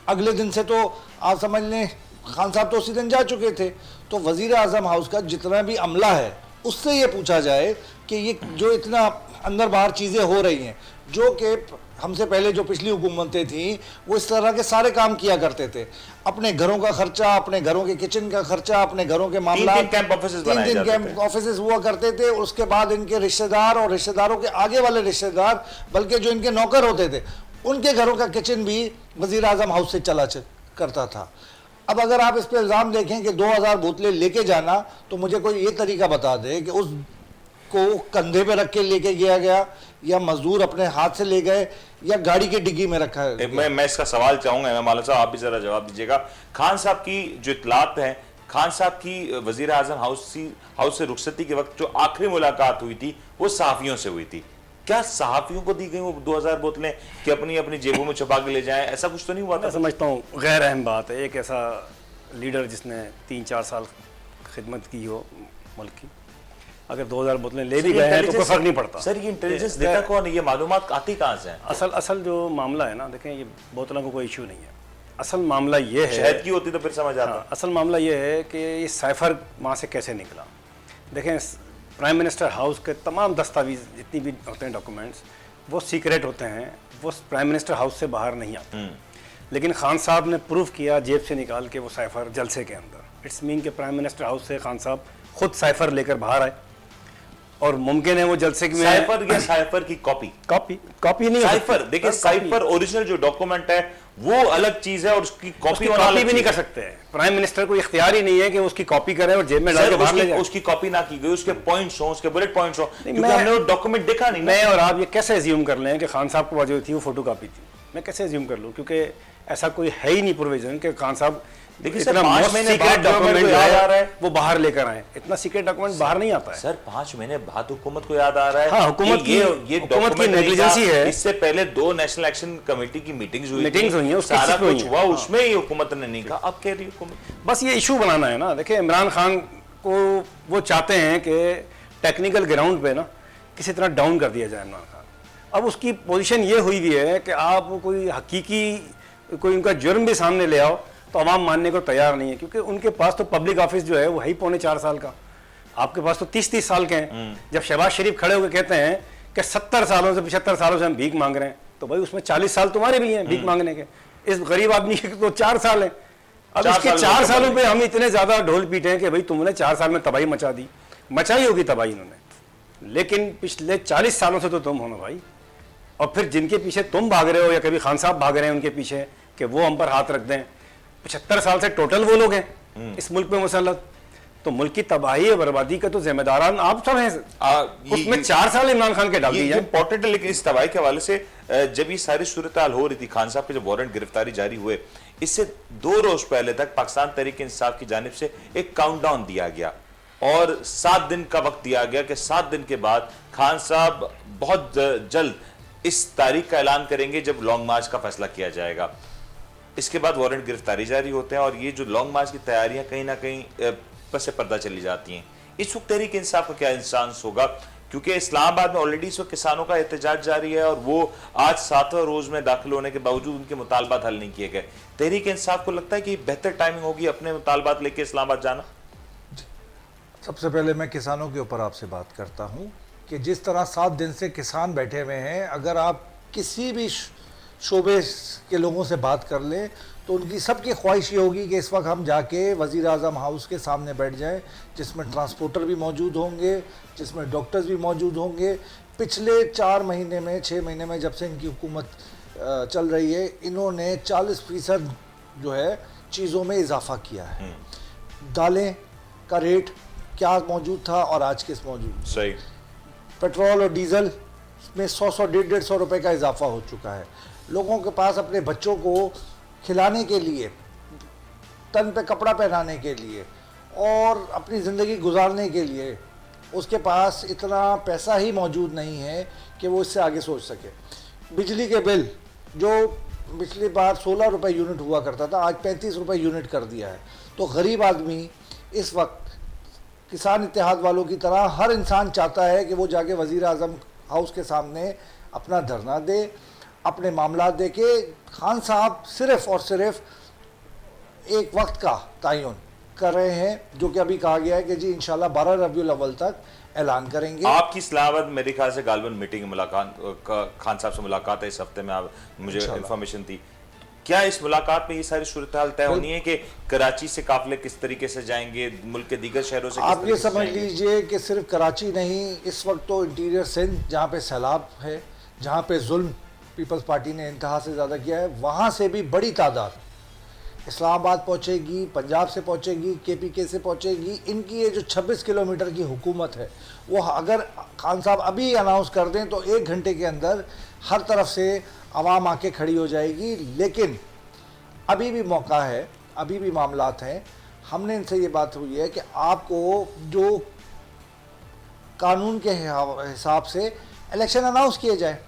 अगले दिन से तो आप समझ लें खान साहब तो उसी दिन जा चुके थे। तो वज़ीर आज़म हाउस का जितना भी अमला है उससे ये पूछा जाए कि ये जो इतना अंदर बाहर चीज़ें हो रही हैं, जो कि हमसे पहले जो पिछली हुकूमतें थीं वो इस तरह के सारे काम किया करते थे, अपने घरों का खर्चा, अपने घरों के किचन का खर्चा, अपने घरों के मामला, 3 कैंप ऑफिसेस हुआ करते थे। उसके बाद इनके रिश्तेदार और रिश्तेदारों के आगे वाले रिश्तेदार, बल्कि जो इनके नौकर होते थे उनके घरों का किचन भी वज़ीर आज़म हाउस से चला करता था। अब अगर आप इस पर इल्ज़ाम देखें कि 2000 बोतलें लेके जाना, तो मुझे कोई ये तरीका बता दे कि उसको कंधे पे रख के लेके गया या मजदूर अपने हाथ से ले गए या गाड़ी की डिग्गी में रखा है। मैं इसका सवाल चाहूंगा इमाम आलम साहब, आप भी जरा जवाब दीजिएगा। खान साहब की जो इतलात है, खान साहब की वजीर आजम हाउस से रुखसती के वक्त जो आखिरी मुलाकात हुई थी वो सहाफियों से हुई थी। क्या सहाफियों को दी गई वो 2000 बोतलें कि अपनी जेबों में छुपा के ले जाएं? ऐसा कुछ तो नहीं हुआ था? मैं समझता हूँ गैर अहम बात है। एक ऐसा लीडर जिसने 3-4 साल खिदमत की हो मुल्क की, अगर 2000 बोतलें ले भी गए हैं तो कोई फर्क नहीं पड़ता। सर ये इंटेलिजेंस देता कौन है? ये मालूमात आती कहाँ से है? असल जो मामला है ना, देखें ये बोतलों का कोई इशू नहीं है। असल मामला ये है, शहद की होती तो फिर समझ आता। असल मामला ये है कि ये साइफर वहाँ से कैसे निकला। देखें प्राइम मिनिस्टर हाउस के तमाम दस्तावेज जितनी भी होते हैं डॉक्यूमेंट्स वो सीक्रेट होते हैं, वो प्राइम मिनिस्टर हाउस से बाहर नहीं आते। लेकिन खान साहब ने प्रूफ किया जेब से निकाल के वो साइफर जलसे के अंदर। इट्स मीन के प्राइम मिनिस्टर हाउस से खान साहब खुद साइफर लेकर बाहर आए और मुमकिन है वो जलसे में साइफर या साइफर की कॉपी? कॉपी नहीं हो सकती। साइफर देखिए, साइफर ओरिजिनल जो डॉक्यूमेंट है वो अलग चीज है और उसकी कॉपी भी नहीं कर सकते हैं। प्राइम मिनिस्टर को इख्तियार ही नहीं है कि उसकी कॉपी करे और जेब में डाल के बाहर ले जाए। उसकी कॉपी ना की गई, उसके पॉइंट्स हो, उसके बुलेट पॉइंट्स हो, क्योंकि हमने वो डॉक्यूमेंट देखा नहीं। मैं और आप ये कैसे एज्यूम कर लें कि खान साहब को जो थी वो फोटो कॉपी थी? मैं कैसे एज्यूम कर लूं, क्योंकि ऐसा कोई है ही नहीं प्रोविजन कि खान साहब देखिए इतना 5 महीने सीक्रेट डॉक्यूमेंट याद आ रहा है वो बाहर लेकर आए। इतना सीक्रेट डॉक्यूमेंट बाहर नहीं आता है सर। 5 महीने बाद हुकूमत को याद आ रहा है। हाँ, हुकूमत की नेग्लिजेंसी है। इससे पहले 2 नेशनल एक्शन कमेटी की मीटिंग्स हुई हैं, सारा कुछ हुआ, उसमें ही हुकूमत ने नहीं कहा। अब कह रही हुकूमत बस ये इशू बनाना है ना। देखिए इमरान खान को वो चाहते हैं कि टेक्निकल ग्राउंड पे ना किसी तरह डाउन कर दिया जाए इमरान खान। अब उसकी पोजीशन ये हुई हुई है कि आप कोई हकीकी कोई उनका जुर्म भी सामने ले आओ तो अवाम मानने को तैयार नहीं है, क्योंकि उनके पास तो पब्लिक ऑफिस जो है वो है ही 3.25 साल का। आपके पास तो 30-30 साल के हैं। जब शहबाज शरीफ खड़े होकर कहते हैं कि 70 सालों से 75 सालों से हम भीख मांग रहे हैं, तो भाई उसमें 40 साल तुम्हारे भी हैं भीख मांगने के। इस गरीब आदमी के तो 4 साल हैं। अब इसके 4 सालों पे हम इतने ज्यादा ढोल पीटे हैं कि भाई तुमने 4 साल में तबाही मचा दी। मचाई होगी तबाही इन्होंने, लेकिन पिछले 40 सालों से तो तुम हो ना भाई। और फिर जिनके पीछे तुम भाग रहे हो या कभी खान साहब भाग रहे हैं उनके पीछे कि वो हम पर हाथ रख दें, 75 साल से टोटल वो लोग हैं इस मुल्क में मुसल्लत। तो मुल्क की तबाही और बर्बादी का तो जिम्मेदारान आप सब हैं। उसमें 4 साल इमरान खान के डाल दिए इंपॉर्टेंट है। लेकिन इस तबाही के हवाले से जब ये सारी सूरत हाल हो रही थी, खान साहब के जब वारंट गिरफ्तारी जारी हुए, इससे 2 रोज पहले तक पाकिस्तान तहरीक इंसाफ की जानिब से एक काउंटडाउन दिया गया और 7 दिन का वक्त दिया गया कि 7 दिन के बाद खान साहब बहुत जल्द इस तारीख का ऐलान करेंगे जब लॉन्ग मार्च का फैसला किया जाएगा। इसके बाद वारंट गिरफ्तारी जारी होते हैं और ये जो लॉन्ग मार्च की तैयारियां कहीं ना कहीं पसे पर्दा चली जाती हैं। इस वक्त तहरीक इंसाफ का क्या इंसांस होगा, क्योंकि इस्लामाबाद में ऑलरेडी इस वक्त किसानों का एहतजाज जारी है और वो आज 7वें रोज में दाखिल होने के बावजूद उनके मुतालबात हल नहीं किए गए। तहरीक इंसाफ को लगता है कि बेहतर टाइमिंग होगी अपने मुतालबात लेके इस्लामाबाद जाना? सबसे पहले मैं किसानों के ऊपर आपसे बात करता हूं कि जिस तरह 7 दिन से किसान बैठे हुए हैं, अगर आप किसी भी शोबे के लोगों से बात कर लें तो उनकी सबकी ख्वाहिश ये होगी कि इस वक्त हम जाके वज़ीर आज़म हाउस के सामने बैठ जाएं, जिसमें ट्रांसपोर्टर भी मौजूद होंगे, जिसमें डॉक्टर्स भी मौजूद होंगे। पिछले 4 महीने में 6 महीने में जब से इनकी हुकूमत चल रही है, इन्होंने 40% जो है चीज़ों में इजाफा किया है। दालें का रेट क्या मौजूद था और आज किस मौजूद? सही। पेट्रोल और डीजल में 100-100, 150 रुपये का इजाफा हो चुका है। लोगों के पास अपने बच्चों को खिलाने के लिए, तन पे कपड़ा पहनाने के लिए और अपनी ज़िंदगी गुजारने के लिए उसके पास इतना पैसा ही मौजूद नहीं है कि वो इससे आगे सोच सके। बिजली के बिल जो पिछली बार 16 रुपये यूनिट हुआ करता था, आज 35 रुपये यूनिट कर दिया है। तो गरीब आदमी इस वक्त किसान इत्तेहाद वालों की तरह हर इंसान चाहता है कि वो जाके वज़ीर आज़म हाउस के सामने अपना धरना दे, अपने मामला दे के खान साहब सिर्फ़ और सिर्फ एक वक्त का तयन कर रहे हैं, जो कि अभी कहा गया है कि जी इंशाल्लाह 12 रबीउल अव्वल तक ऐलान करेंगे। आपकी इस्लामाबाद मेरे ख्याल से गालबन मीटिंग मुलाकात खान साहब से मुलाकात है इस हफ्ते में, आप मुझे इंफॉर्मेशन थी। क्या इस मुलाकात में ये सारी सूरत हाल तय होनी है कि कराची से काफिले किस तरीके से जाएंगे, मुल्क के दीगर शहरों से? आप ये समझ लीजिए कि सिर्फ कराची नहीं, इस वक्त तो इंटीरियर सिंध जहाँ पे सैलाब है, जहाँ पे जुल्म पीपल्स पार्टी ने इंतहा से ज़्यादा किया है, वहाँ से भी बड़ी तादाद इस्लामाबाद पहुँचेगी, पंजाब से पहुँचेगी, KPK से पहुँचेगी। इनकी ये जो 26 किलोमीटर की हुकूमत है, वो अगर खान साहब अभी अनाउंस कर दें तो 1 घंटे के अंदर हर तरफ से आवाम आके खड़ी हो जाएगी। लेकिन अभी भी मौका है, अभी भी मामलात हैं। हमने इनसे ये बात हुई है कि आपको जो कानून के हिसाब से इलेक्शन अनाउंस किए जाए,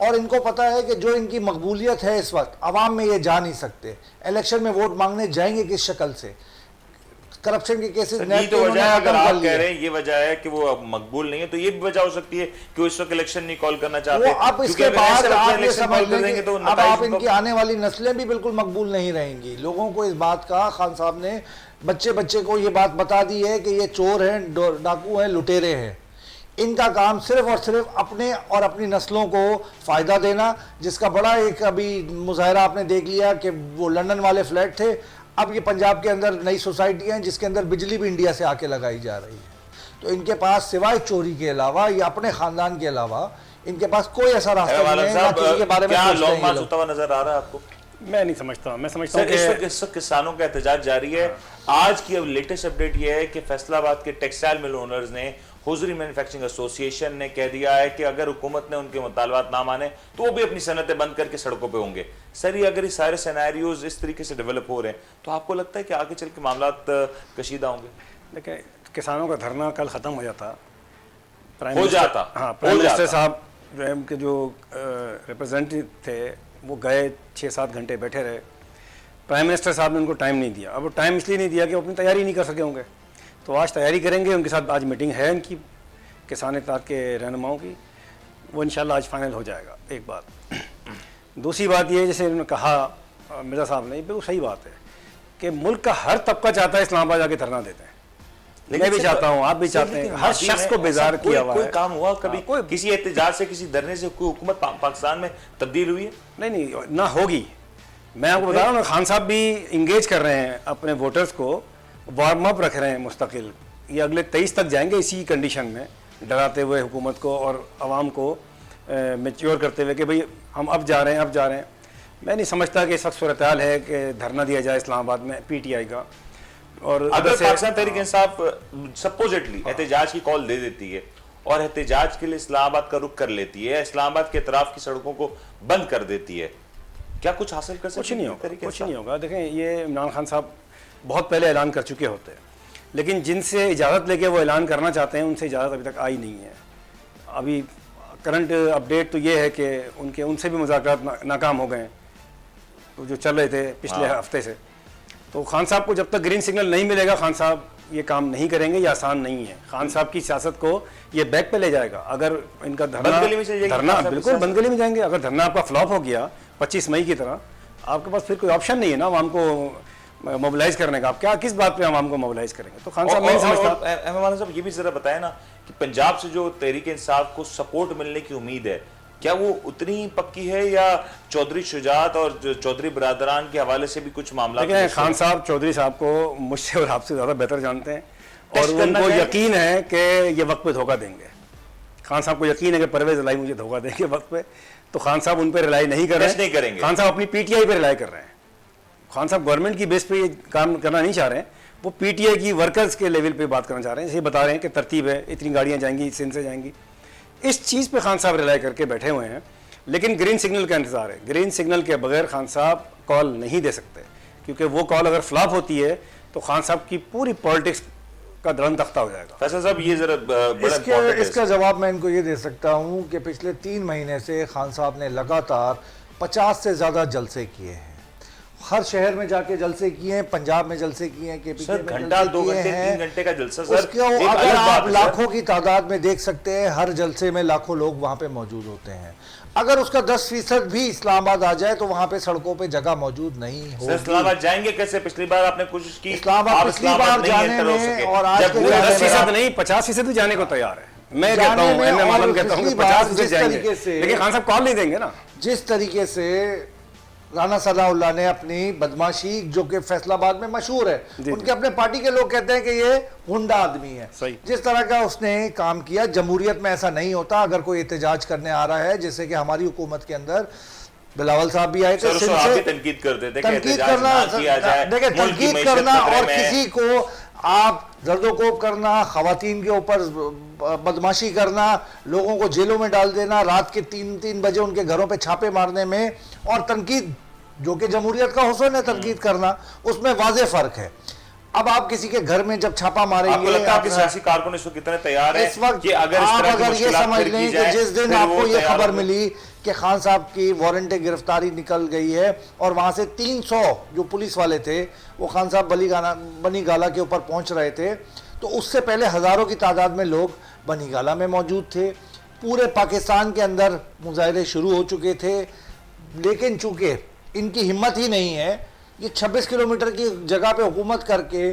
और इनको पता है कि जो इनकी मकबूलियत है इस वक्त आवाम में, ये जा नहीं सकते। इलेक्शन में वोट मांगने जाएंगे किस शक्ल से? करप्शन के केसेस तो वजह है, अगर आप कह रहे हैं ये वजह है कि वो अब मकबूल नहीं है, तो ये भी वजह हो सकती है कि वो इस वक्त इलेक्शन नहीं कॉल करना चाहते। वो अब इसके बाद आप ये समझ लेंगे तो अब आप इनकी आने वाली नस्लें भी बिल्कुल मकबूल नहीं रहेंगी। लोगों को इस बात का, खान साहब ने बच्चे को ये बात बता दी है कि ये चोर हैं, डाकू हैं, लुटेरे हैं। इनका काम सिर्फ और सिर्फ अपने और अपनी नस्लों को फ़ायदा देना, जिसका बड़ा एक अभी मुजाहरा आपने देख लिया कि वो लंदन वाले फ्लैट थे, अब ये पंजाब के अंदर नई सोसाइटी हैं जिसके अंदर बिजली भी इंडिया से आके लगाई जा रही है। तो इनके पास सिवाय चोरी के अलावा या अपने खानदान के अलावा इनके पास कोई ऐसा रास्ता नहीं है, ना किसी के बारे में क्या सोचते लॉन्ग हैं ये मार्च लोग। होता हुआ नजर आ रहा है आपको? मैं नहीं समझता, मैं समझता हूँ सर, कि इस वक्त किसानों का एहतजाज जारी है। आज की अब लेटेस्ट अपडेट यह है कि फैसलाबाद के टेक्सटाइल मिल ओनर्स ने, हुजरी मैन्युफैक्चरिंग एसोसिएशन ने कह दिया है कि अगर हुकूमत ने उनके मुतालबात ना माने तो वो भी अपनी सनतें बंद करके सड़कों पे होंगे। सर, ये अगर ये सारे सिनेरियोज इस तरीके से डेवलप हो रहे हैं तो आपको लगता है कि आगे चल के मामलात कशीदा होंगे? देखिए, किसानों का धरना कल ख़त्म हो जाता, हाँ, हो प्राइम मिनिस्टर जाता। साहब के जो रिप्रेजेंटेटिव थे वो गए, 6-7 घंटे बैठे रहे। प्राइम मिनिस्टर साहब ने उनको टाइम नहीं दिया। अब वो टाइम इसलिए नहीं दिया कि वो अपनी तैयारी नहीं कर सके होंगे, तो आज तैयारी करेंगे। उनके साथ आज मीटिंग है इनकी, किसान इत्तेहाद के रहनुमाओं की, वो इंशाल्लाह आज फाइनल हो जाएगा। एक बात। दूसरी बात ये, जैसे उन्होंने कहा मिर्ज़ा साहब ने, बिल्कुल सही बात है कि मुल्क का हर तबका चाहता है इस्लामाबाद जाके धरना देते हैं। मैं भी चाहता हूँ, आप भी चाहते हैं, हर शख्स को बेजार किया हुआ है। कोई काम हुआ कभी, किसी एहतजाज से, किसी धरने से कोई हुकूमत पाकिस्तान में तब्दील हुई है? नहीं, ना होगी। मैं आपको बता रहा हूँ ना, खान साहब भी इंगेज कर रहे हैं अपने वोटर्स को, वार्म अप रख रहे हैं मुस्तकिल। ये अगले 23 तक जाएंगे इसी कंडीशन में, डराते हुए हुकूमत को और आवाम को मैच्योर करते हुए कि भाई हम अब जा रहे हैं, अब जा रहे हैं। मैं नहीं समझता कि इस वक्त सूरत हाल है कि धरना दिया जाए इस्लामाबाद में PTI का। और अगर पाकिस्तान तहरीक इंसाफ सपोजिटली एहतजाज की कॉल दे देती है और एहतजाज के लिए इस्लामाबाद का रुख कर लेती है, इस्लामाबाद के अतराफ की सड़कों को बंद कर देती है, क्या कुछ हासिल कर सकते? कुछ नहीं होगा, कुछ नहीं होगा। देखें, ये इमरान खान साहब बहुत पहले ऐलान कर चुके होते हैं, लेकिन जिनसे इजाज़त लेके वो ऐलान करना चाहते हैं उनसे इजाज़त अभी तक आई नहीं है। अभी करंट अपडेट तो ये है कि उनसे भी मुज़ाकरात नाकाम हो गए, तो जो चल रहे थे पिछले हफ्ते से। तो खान साहब को जब तक ग्रीन सिग्नल नहीं मिलेगा, खान साहब ये काम नहीं करेंगे। ये आसान नहीं है। खान साहब की सियासत को ये बैक पे ले जाएगा। अगर इनका धरना बिल्कुल बंदगली में जाएंगे। अगर धरना आपका फ्लॉप हो गया 25 मई की तरह, आपके पास फिर कोई ऑप्शन नहीं है ना आवाम को मोबिलाइज करने का। आप क्या, किस बात पे आवाम को मोबिलाइज करेंगे? तो खान साहब नहीं समझता। साहब, ये भी जरा बताए ना कि पंजाब से जो तहरीक इंसाफ को सपोर्ट मिलने की उम्मीद है, क्या वो उतनी ही पक्की है या चौधरी शुजात और चौधरी बरादरान के हवाले से भी कुछ मामला? देखिए, खान साहब चौधरी साहब को मुझसे और आपसे ज़्यादा बेहतर जानते हैं और उनको यकीन है कि ये वक्त पे धोखा देंगे। खान साहब को यकीन है कि परवेज़ इलाही मुझे धोखा देंगे वक्त पे, तो खान साहब उन पर रिलाई नहीं कर रहे हैं। खान साहब अपनी PTI पे रिलाई कर रहे हैं। खान साहब गवर्नमेंट की बेस पे ये काम करना नहीं चाह रहे हैं, वो PTI की वर्कर्स के लेवल पे बात करना चाह रहे हैं। जैसे बता रहे हैं कि तरतीब है, इतनी गाड़ियाँ जाएंगी, सिंध से जाएंगी। इस चीज़ पे खान साहब रिलाई करके बैठे हुए हैं, लेकिन ग्रीन सिग्नल का इंतज़ार है। ग्रीन सिग्नल के बगैर खान साहब कॉल नहीं दे सकते, क्योंकि वो कॉल अगर फ्लॉप होती है तो खान साहब की पूरी पॉलिटिक्स का धरम तख्ता हो जाएगा। फैसल साहब, ये जरा बड़ा इसका जवाब मैं इनको ये दे सकता हूँ कि पिछले 3 महीने से खान साहब ने लगातार 50 से ज़्यादा जलसे किए हैं। हर शहर में जाके जलसे किए हैं, पंजाब में जलसे किए हैं, KPK में घंटा 2 घंटे 3 घंटे का जलसा सर, उसको अगर आप लाखों की तादाद में देख सकते हैं, हर जलसे में लाखों लोग वहां पे मौजूद होते हैं। अगर उसका 10% भी इस्लामाबाद आ जाए तो वहां पे सड़कों पे जगह मौजूद नहीं होगी। इस्लामाबाद जाएंगे कैसे? पिछली बार आपने कोशिश की, इस्लामाबाद पिछली बार जाने में और आज के 10% नहीं 50% भी जाने को तैयार है। मैं कहता हूँ, मैं मालूम कहता हूँ 50% जाएंगे, लेकिन खान साहब कॉल नहीं देंगे ना। जिस तरीके से राना सनाउल्लाह ने अपनी बदमाशी, जो कि फैसलाबाद में मशहूर है, उनके अपने पार्टी के लोग कहते हैं कि ये गुंडा आदमी है, जिस तरह का उसने काम किया, जमहूरियत में ऐसा नहीं होता। अगर कोई एहतजाज करने आ रहा है, जैसे कि हमारी हुकूमत के अंदर बिलावल साहब भी आए थे, तनकीद करते थे, तनकीद करना, देखिए तनकीद करना और किसी को आप जर्दोकोब करना, खवातीन के ऊपर बदमाशी करना, लोगों को जेलों में डाल देना, रात के 3-3 बजे उनके घरों पे छापे मारने में, और तनकीद जो कि जमहूरियत का हुस्न है, तनकीद करना, उसमें वाज़े फ़र्क है। अब आप किसी के घर में जब छापा मारेंगे, आपको लगता है कि सियासी कारकुन इस वक्त कितने तैयार हैं इस वक्त कि अगर इस तरह की ये समझ लें कि जिस दिन आपको ये खबर मिली कि खान साहब की वारंट गिरफ्तारी निकल गई है और वहां से 300 जो पुलिस वाले थे वो खान साहब बनी गाला के ऊपर पहुंच रहे थे, तो उससे पहले हज़ारों की तादाद में लोग बनी गाला में मौजूद थे। पूरे पाकिस्तान के अंदर मुजाहरे शुरू हो चुके थे, लेकिन चूंकि इनकी हिम्मत ही नहीं है, ये 26 किलोमीटर की जगह पे हुकूमत करके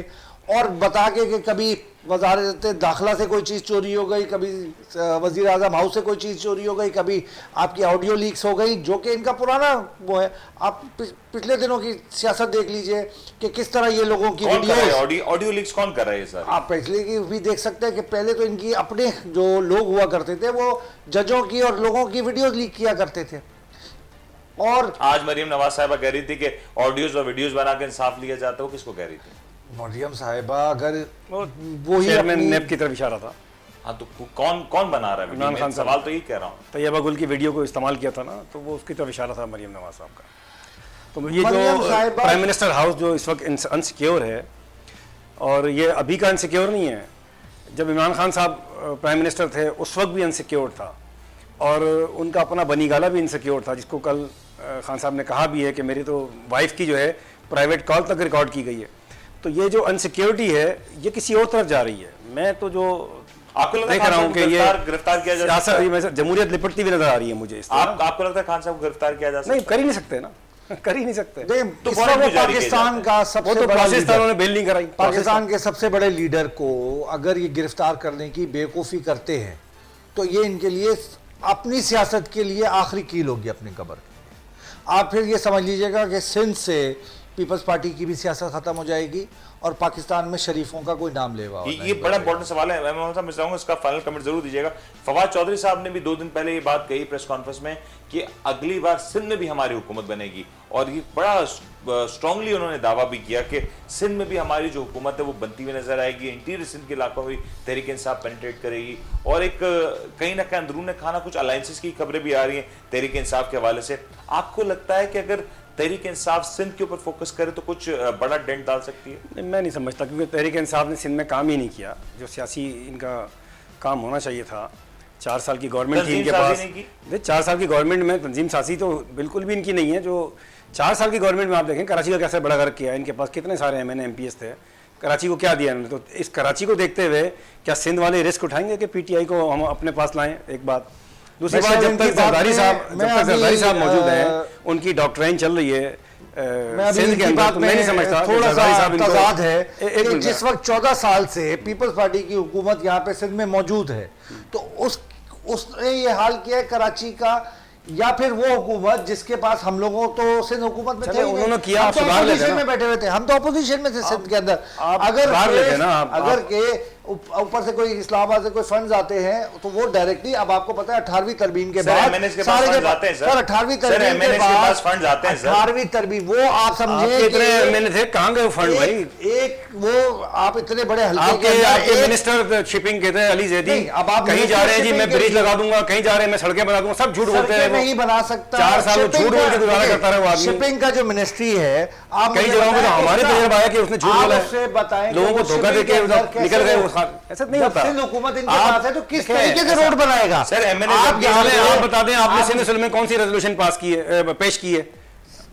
और बता के कि कभी वजारत दाखिला से कोई चीज़ चोरी हो गई, कभी वज़ीर आज़म हाउस से कोई चीज़ चोरी हो गई, कभी आपकी ऑडियो लीक्स हो गई, जो कि इनका पुराना वो है। आप पिछले दिनों की सियासत देख लीजिए कि किस तरह ये लोगों की ऑडियो लीक्स कौन कर रहे हैं सर? आप पिछले की भी देख सकते हैं कि पहले तो इनकी अपने जो लोग हुआ करते थे वो जजों की और लोगों की वीडियोज लीक किया करते थे। और आज मरियम नवाज साहिबा कह रही थी कि ऑडियोज और वीडियोज बना के इंसाफ लिया जाता है, वो किसको कह रही थी? मरियम साहिबा अगर वो ही चेयरमैन नेब की तरफ इशारा था। हाँ, तो कौन बना रहा है? इमरान खान सवाल तो यही कह रहा हूँ। तैयबा गुल की वीडियो को इस्तेमाल किया था ना, तो वो उसकी तरफ इशारा था मरियम नवाज साहब का। तो ये जो प्राइम मिनिस्टर हाउस जो इस वक्त अनसिक्योर है, और ये अभी का अनसिक्योर नहीं है, जब इमरान खान साहब प्राइम मिनिस्टर थे उस वक्त भी अनसिक्योर था, और उनका अपना बनीगाला भी इनसिक्योर था, जिसको कल खान साहब ने कहा भी है कि मेरी तो वाइफ की जो है प्राइवेट कॉल तक रिकॉर्ड की गई है। तो ये जो अनसिक्योरिटी है ये किसी और तरफ जा रही है। मैं तो जो आपको लगता है देख रहा हूँ कि ये गिरफ्तार किया जा सकता है? जमहूरियत लिपटती हुई नजर आ रही है मुझे इस तरह। आपको लगता है खान साहब को गिरफ्तार किया जा सकता है? नहीं, कर ही नहीं सकते ना, कर ही नहीं सकते। तो पाकिस्तान का सबसे बड़ा पाकिस्तान उन्होंने बेल नहीं कराई। पाकिस्तान के सबसे बड़े लीडर को अगर ये गिरफ्तार करने की बेवकूफ़ी करते हैं तो ये इनके लिए अपनी सियासत के लिए आखिरी कील होगी अपनी कब्र। आप फिर ये समझ लीजिएगा कि सिंध से पीपल्स पार्टी की भी सियासत खत्म हो जाएगी और पाकिस्तान में शरीफों का कोई नाम लेवा। ये बड़ा इंपॉर्टेंट सवाल है। मैं चाहूंगा इसका फाइनल कमेंट जरूर दीजिएगा। फवाद चौधरी साहब ने भी 2 दिन पहले ये बात कही प्रेस कॉन्फ्रेंस में कि अगली बार सिंध में भी हमारी हुकूमत बनेगी, और ये बड़ा स्ट्रांगली उन्होंने दावा भी किया कि सिंध में भी हमारी जो हुकूमत है वो बनती हुई नजर आएगी। इंटीरियर सिंध के इलाकों में तहरीक इंसाफ पेनिट्रेट करेगी, और एक कहीं ना कहीं अंदरून खाना कुछ अलायंसेस की खबरें भी आ रही हैं तहरीक इंसाफ के हवाले से। आपको लगता है कि अगर तहरीक इंसाफ सिंध के ऊपर फोकस करे तो कुछ बड़ा डेंट डाल सकती है? मैं नहीं समझता, क्योंकि तहरीक इंसाफ ने सिंध में काम ही नहीं किया जो सियासी इनका काम होना चाहिए था। 4 साल की गवर्नमेंट थी इनके पास। 4 साल की गवर्नमेंट में तंजीम साजी तो बिल्कुल भी इनकी नहीं है। जो 4 साल की गवर्नमेंट में आप देखें कराची का कैसे बड़ा गर्क किया, इनके पास कितने सारे MNA MPs थे, कराची को क्या दिया इन्होंने। तो इस कराची को देखते हुए क्या सिंध वाले रिस्क उठाएंगे कि PTI को हम अपने पास लाएं? एक बात। दूसरी बात, जब तक जरदारी साहब मौजूद हैं, उनकी डॉक्ट्राइन चल रही है सिंध के अंदर, तो मैं नहीं समझता। थोड़ा सा तजाद है कि जिस वक्त 14 साल से पीपल्स पार्टी की हुकूमत यहाँ पे सिंध में मौजूद है, तो उसने ये हाल किया है कराची का, या फिर वो हुकूमत जिसके पास हम लोगों तो सिंध हुकूमत में थे, उन्होंने किया, हम तो अपोजिशन में बैठे हुए थे, हम तो अपोजिशन में थे सिंध के अंदर। अगर के ऊपर से कोई इस्लामाबाद से कोई फंड्स आते हैं तो वो डायरेक्टली, अब आपको पता है 18वीं तरमीम के बाद सारे के जाते हैं सर, 18वीं तरमीम के बाद फंड आते हैं, 18वीं तरमीम वो आप समझे कितने मैंने थे, कहां गए फंड भाई? एक वो आप इतने बड़े हल्के आपके मिनिस्टर शिपिंग के थे अली जैदी, अब आप कहीं जा रहे हैं जी मैं ब्रिज लगा दूंगा, कहीं जा रहे हैं मैं सड़कें बना दूंगा, सब झूठ बोलते हैं। नहीं बना सकता, 4 साल झूठ बोल के गुजारा करता रहा वो आदमी। शिपिंग का जो मिनिस्ट्री है, आप कई जगहों पे तो हमारे तजर्बा है कि उसने झूठ बोला है, बताएं लोगों को धोखा देके निकल गए। ऐसा नहीं होता। सिंध हुकूमत इनके पास है तो किस तरीके से रोड बनाएगा सर? आप बता दें आपने सिंध असल में कौन सी रेजोल्यूशन पास की है, पेश की है?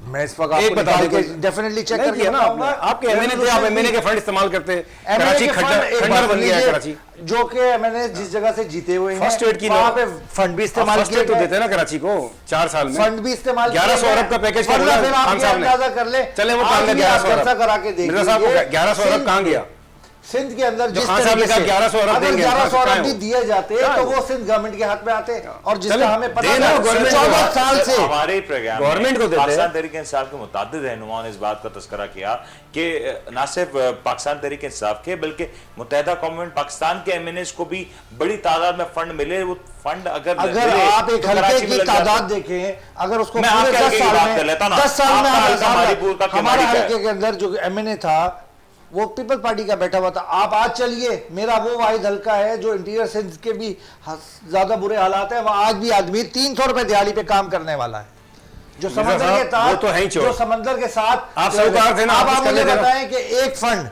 मैं इस वक्त आपको बता दें, डेफिनेटली चेक करके ना आपके MNA थे, आप MNA के फंड इस्तेमाल करते हैं। कराची खंडर बन गया है कराची, जो कि MNA जिस जगह से जीते हुए हैं, फर्स्ट एड की वहां पे फंड भी इस्तेमाल किए तो देते हैं ना कराची को 4 साल में, फंड भी इस्तेमाल 1100 अरब का पैकेज कर रहा है खान साहब ने। अंदाजा कर ले, चले वो कहां गया 1100 करा के देखिए मिर्जा साहब को 1100 अरब कहां गया? सिंध के अंदर जिस खान साहब ने कहा 1100 अरब देंगे, 1100 अरब भी दिए जाते तो वो सिंध गवर्नमेंट के हाथ में आते, और जिसका हमें पता है 14 साल से हमारे प्रोग्राम गवर्नमेंट को देते हैं। पाकिस्तान तहरीक इंसाफ के मुतअद्दिद रहनुमाओं ने इस बात का तस्करा किया कि न सिर्फ पाकिस्तान तहरीक इंसाफ के बल्कि मुत्तहिदा कौम पाकिस्तान के MNAs को भी बड़ी तादाद में फंड मिले। वो फंड अगर आप एक हल्के की तादाद देखें, अगर उसको मैं पूरे 10 साल में हमारे हल्के के अंदर जो MNA था वो पीपल्स पार्टी का बैठा हुआ था। आप आज चलिए, मेरा वो वाहिद हल्का है जो इंटीरियर सिंध के भी ज्यादा बुरे हालात है, वहां आज भी आदमी 300 रुपए दिहाड़ी पे काम करने वाला है, जो समंदर के साथ, तो है जो समंदर के साथ आप सरकार थे ना। आप मुझे बताएं कि एक फंड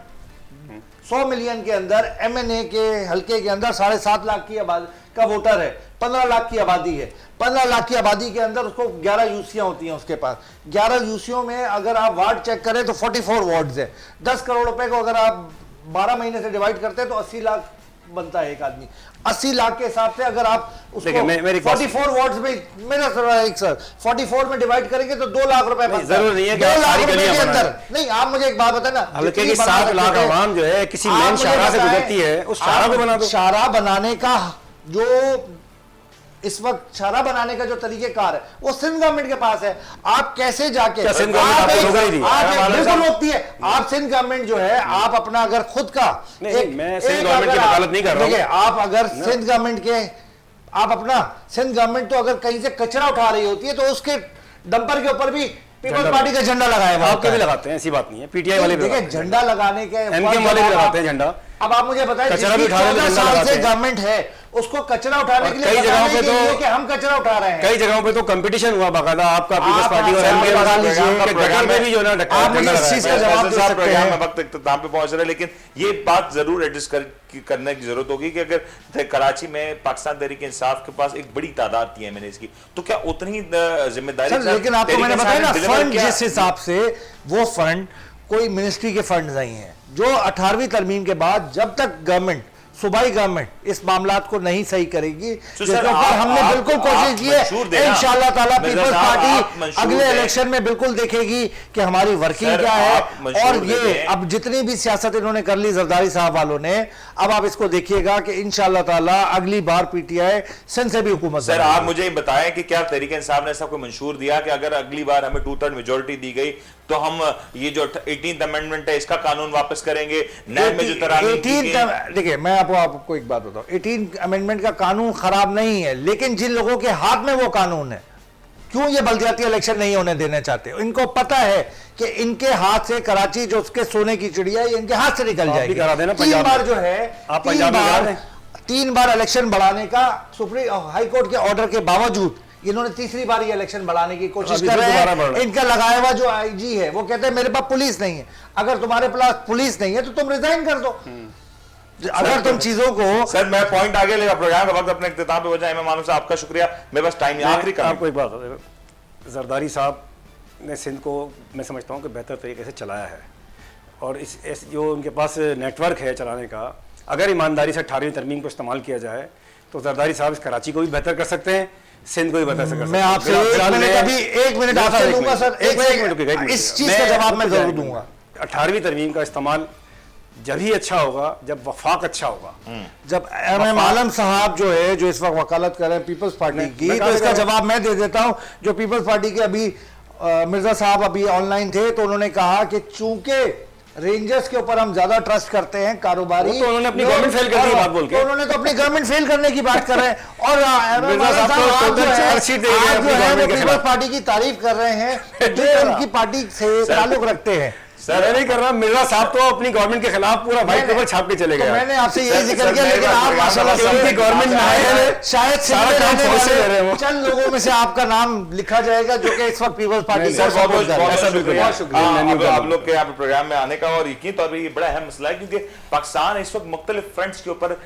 100 मिलियन के अंदर MNA के हल्के के अंदर 7.5 लाख की आबादी का वोटर है, 15 लाख की आबादी है, 15 लाख की आबादी के अंदर उसको 11 यूसियां होती हैं उसके पास। 11 यूसियों में अगर आप वार्ड चेक करें तो 44 वार्ड्स है। 10 करोड़ रुपए को अगर आप 12 महीने से डिवाइड करते हैं तो 80 लाख बनता है एक आदमी। 80 लाख के हिसाब से अगर आप देखिए, मेरी उसको 44 वार्ड्स में, मेरा सर 44 में डिवाइड करेंगे तो 2 लाख रुपए बनता है। जरूर नहीं है कि 2 आप लाख सारी रुपए गलियां के बनाएं। अंदर नहीं, आप मुझे एक बात बताए ना, हल्के की जितनी बना 7 लाख सकते थे, आवाम जो है किसी आप मेन मुझे शाहराह से बताएं, गुजरती है, उस शाहराह को बना दो। शाहराह बनाने का जो इस वक्त शाहराह बनाने का जो तरीकेकार है वो सिंध गवर्नमेंट के पास है। आप कैसे जाके क्या सिंध गवर्नमेंट आपको रोक रही थी? बिल्कुल रोकती है। आप सिंध गवर्नमेंट जो है, आप अपना अगर खुद का नहीं, मैं सिंध गवर्नमेंट की वकालत नहीं कर रहा हूं। देखिए, आप अगर सिंध गवर्नमेंट के, आप अपना सिंध गवर्नमेंट तो अगर कहीं से कचरा उठा रही होती है तो उसके डंपर के ऊपर भी पीपल्स पार्टी का झंडा लगाया हुआ आपके भी लगाते हैं, ऐसी बात नहीं है, पीटीआई वाले भी देखिए, लगाते हैं। झंडा लगाने के एमकेएम वाले भी लगाते हैं झंडा। अब आप मुझे बताएं, कचरा भी जिसकी उठाने में 14 झंडा साल लगाते से हैं। गवर्नमेंट है, उसको कचरा उठाने के लिए कई जगहों बताने पे के तो- लिए कि हम कचरा उठा रहे हैं। कई जगहों पे तो कंपटीशन हुआ बाकायदा, आपका पीपल्स आप पार्टी और आप एमकेएम लगा का लीजिए, प्रोग्राम कि गटर में भी जो ना आप मुझे इस चीज का जवाब दे सकते प्रोग्राम हैं। में वक्त इख्तिताम पे पहुंच रहे हैं, लेकिन ये बात जरूर एड्रेस करने की जरूरत होगी कि अगर कराची में पाकिस्तान तहरीक इंसाफ के पास एक बड़ी तादाद थी एमएनएस की, तो क्या उतनी ही जिम्मेदारी सर, लेकिन आपको तहरीक मैंने इंसाफ बताया ने ना, डिलीवर फंड किया? जिस हिसाब से वो फंड कोई मिनिस्ट्री के फंड नहीं है, जो 18वीं तरमीम के बाद जब तक गवर्नमेंट, सूबाई गवर्नमेंट इस मामलात को नहीं सही करेगी, तो जिसके सर, ऊपर हमने आप- बिल्कुल आप कोशिश की मंशूर है। देना। इंशाअल्लाह ताला मिर्जा पीपल्स साहब, आप पार्टी मंशूर अगले दें। इलेक्शन में बिल्कुल देखेगी कि हमारी वर्किंग सर, क्या है। आप मंशूर और दे ये दें। अब जितनी भी सियासत इन्होंने कर ली जरदारी साहब वालों ने, अब आप इसको देखिएगा कि इंशाअल्लाह ताला अगली बार पीटीआई सिंध से भी हुकूमत सर, बनाएगी। आप मुझे ये बताएं कि क्या तहरीक इंसाफ ने सबको मंशूर दिया कि अगर अगली बार हमें 2/3 मेजोरिटी दी गई तो हम ये जो 18th अमेंडमेंट है इसका कानून वापस करेंगे, नैब में जो तरामीम की गई- देखिए, मैं आपको एक बात बताऊं, 18 अमेंडमेंट का कानून खराब नहीं है, लेकिन जिन लोगों के हाथ में वो कानून है, क्यों ये बलदियाती इलेक्शन नहीं होने देना चाहते? इनको पता है कि इनके हाथ से कराची जो उसके सोने की चिड़िया है, इनके हाथ से निकल आप भी जाएगी। करा देना 3 पंजाब बार में। जो है, आप 3 पंजाब में करा बार दें। 3 बार इलेक्शन बढ़ाने का सुप्रीम हाई कोर्ट के ऑर्डर के बावजूद इन्होंने तीसरी बार ये इलेक्शन बढ़ाने की कोशिश अभी कर फिर रहे दोबारा बढ़ रहा हैं। है। इनका लगाया हुआ जो आईजी है वो कहते हैं मेरे पास पुलिस नहीं है। अगर तुम्हारे पास पुलिस नहीं है तो तुम रिजाइन कर दो। अगर तुम चीजों को सर, मैं पॉइंट आगे लेगा, प्रोग्राम का वक्त अपने इख्तिताम पे पहुंचा। इमाम मानूफ साहब, आपका शुक्रिया। मेरे पास टाइम आखिरी का आपको एक बात बता दें, जरदारी साहब ने सिंध को मैं समझता हूँ कि बेहतर तरीके से चलाया है, और इस जो उनके पास नेटवर्क है चलाने का, अगर ईमानदारी से 18वीं तरमीम को इस्तेमाल किया जाए तो जरदारी साहब इस कराची को भी बेहतर कर सकते हैं, सिंध को भी बेहतर कर सकते हैं। मैं आपसे एक मिनट आपसे लूंगा सर, इस चीज का जवाब मैं जरूर दूंगा। 18वीं तरमीम का इस्तेमाल जब ही अच्छा होगा जब वफाक अच्छा होगा। जब एम आलम साहब जो है, जो इस वक्त वकालत कर रहे हैं पीपल्स पार्टी की, मैं तो कहा इसका था- जवाब मैं दे देता हूं। जो पीपल्स पार्टी के अभी मिर्जा साहब अभी ऑनलाइन थे, तो उन्होंने कहा कि चूंकि रेंजर्स के ऊपर हम ज्यादा ट्रस्ट करते हैं कारोबारी, वो तो उन्होंने अपनी गवर्नमेंट फेल कर दी बात बोल के। तो उन्होंने तो अपनी गवर्नमेंट फेल करने की बात कर रहे हैं। और मिर्जा साहब तो आज टोटल जो है, चार्जशीट दे रहे हैं आज अपनी जो है वो गवर्नमेंट के पीपल्स खिलाफ। पार्टी की तारीफ कर रहे हैं जो उनकी पार्टी से ताल्लुक रखते हैं। मैं नहीं कर रहा, मिर्जा साहब तो अपनी गवर्नमेंट के खिलाफ पूरा व्हाइट पेपर छाप के चले तो गए। मैंने आपसे यही सर, जिक्र सर, किया, मैं लेकिन बात आप कर रहा हूं, माशाल्लाह सर, से उनकी गवर्नमेंट में आए हैं, शायद सारा सिंध में काम रहने फौज से वाले ले रहे हैं वो। चंद लोगों में से आपका नाम लिखा जाएगा जो कि इस वक्त पीपल्स पार्टी सर, बहुत बहुत ऐसा बिल्कुल शुक्रिया नहीं। आप लोग के यहाँ पे प्रोग्राम में आने का। और यकीन तौर पर ये बड़ा अहम मसला है, क्योंकि पाकिस्तान इस वक्त मुख्तलिफ फ्रंट्स के ऊपर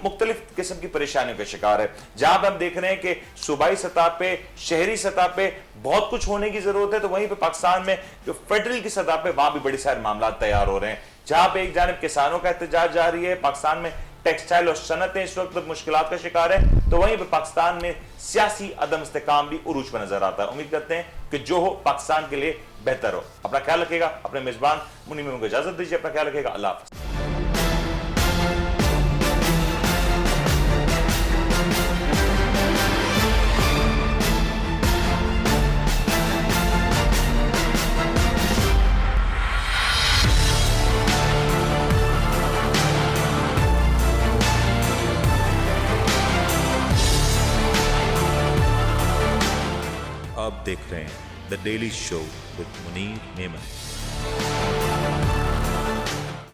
मुख्तलिफ किस्म की परेशानियों का शिकार है। जहां पर हम देख रहे हैं कि सूबाई सतह पे, शहरी सतह पे बहुत कुछ होने की जरूरत है, तो वहीं पे पाकिस्तान में जो फेडरल की सतह पे वहां भी बड़ी सारे मामला तैयार हो रहे हैं। जहां पे एक जानिब किसानों का एहतजाज जारी है, पाकिस्तान में टेक्सटाइल और सनतें इस वक्त मुश्किलात का शिकार है, तो वहीं पे पाकिस्तान में सियासी अदम इस्तेकाम भी उरूज पर नजर आता है। उम्मीद करते हैं कि जो हो पाकिस्तान के लिए बेहतर हो। अपना ख्याल रखिएगा। अपने मेजबान मुनीर मेमन को इजाजत दीजिए। अपना ख्याल रखिएगा। अल्लाह हाफ़िज़। आप देख रहे हैं the daily show with Munir Memon.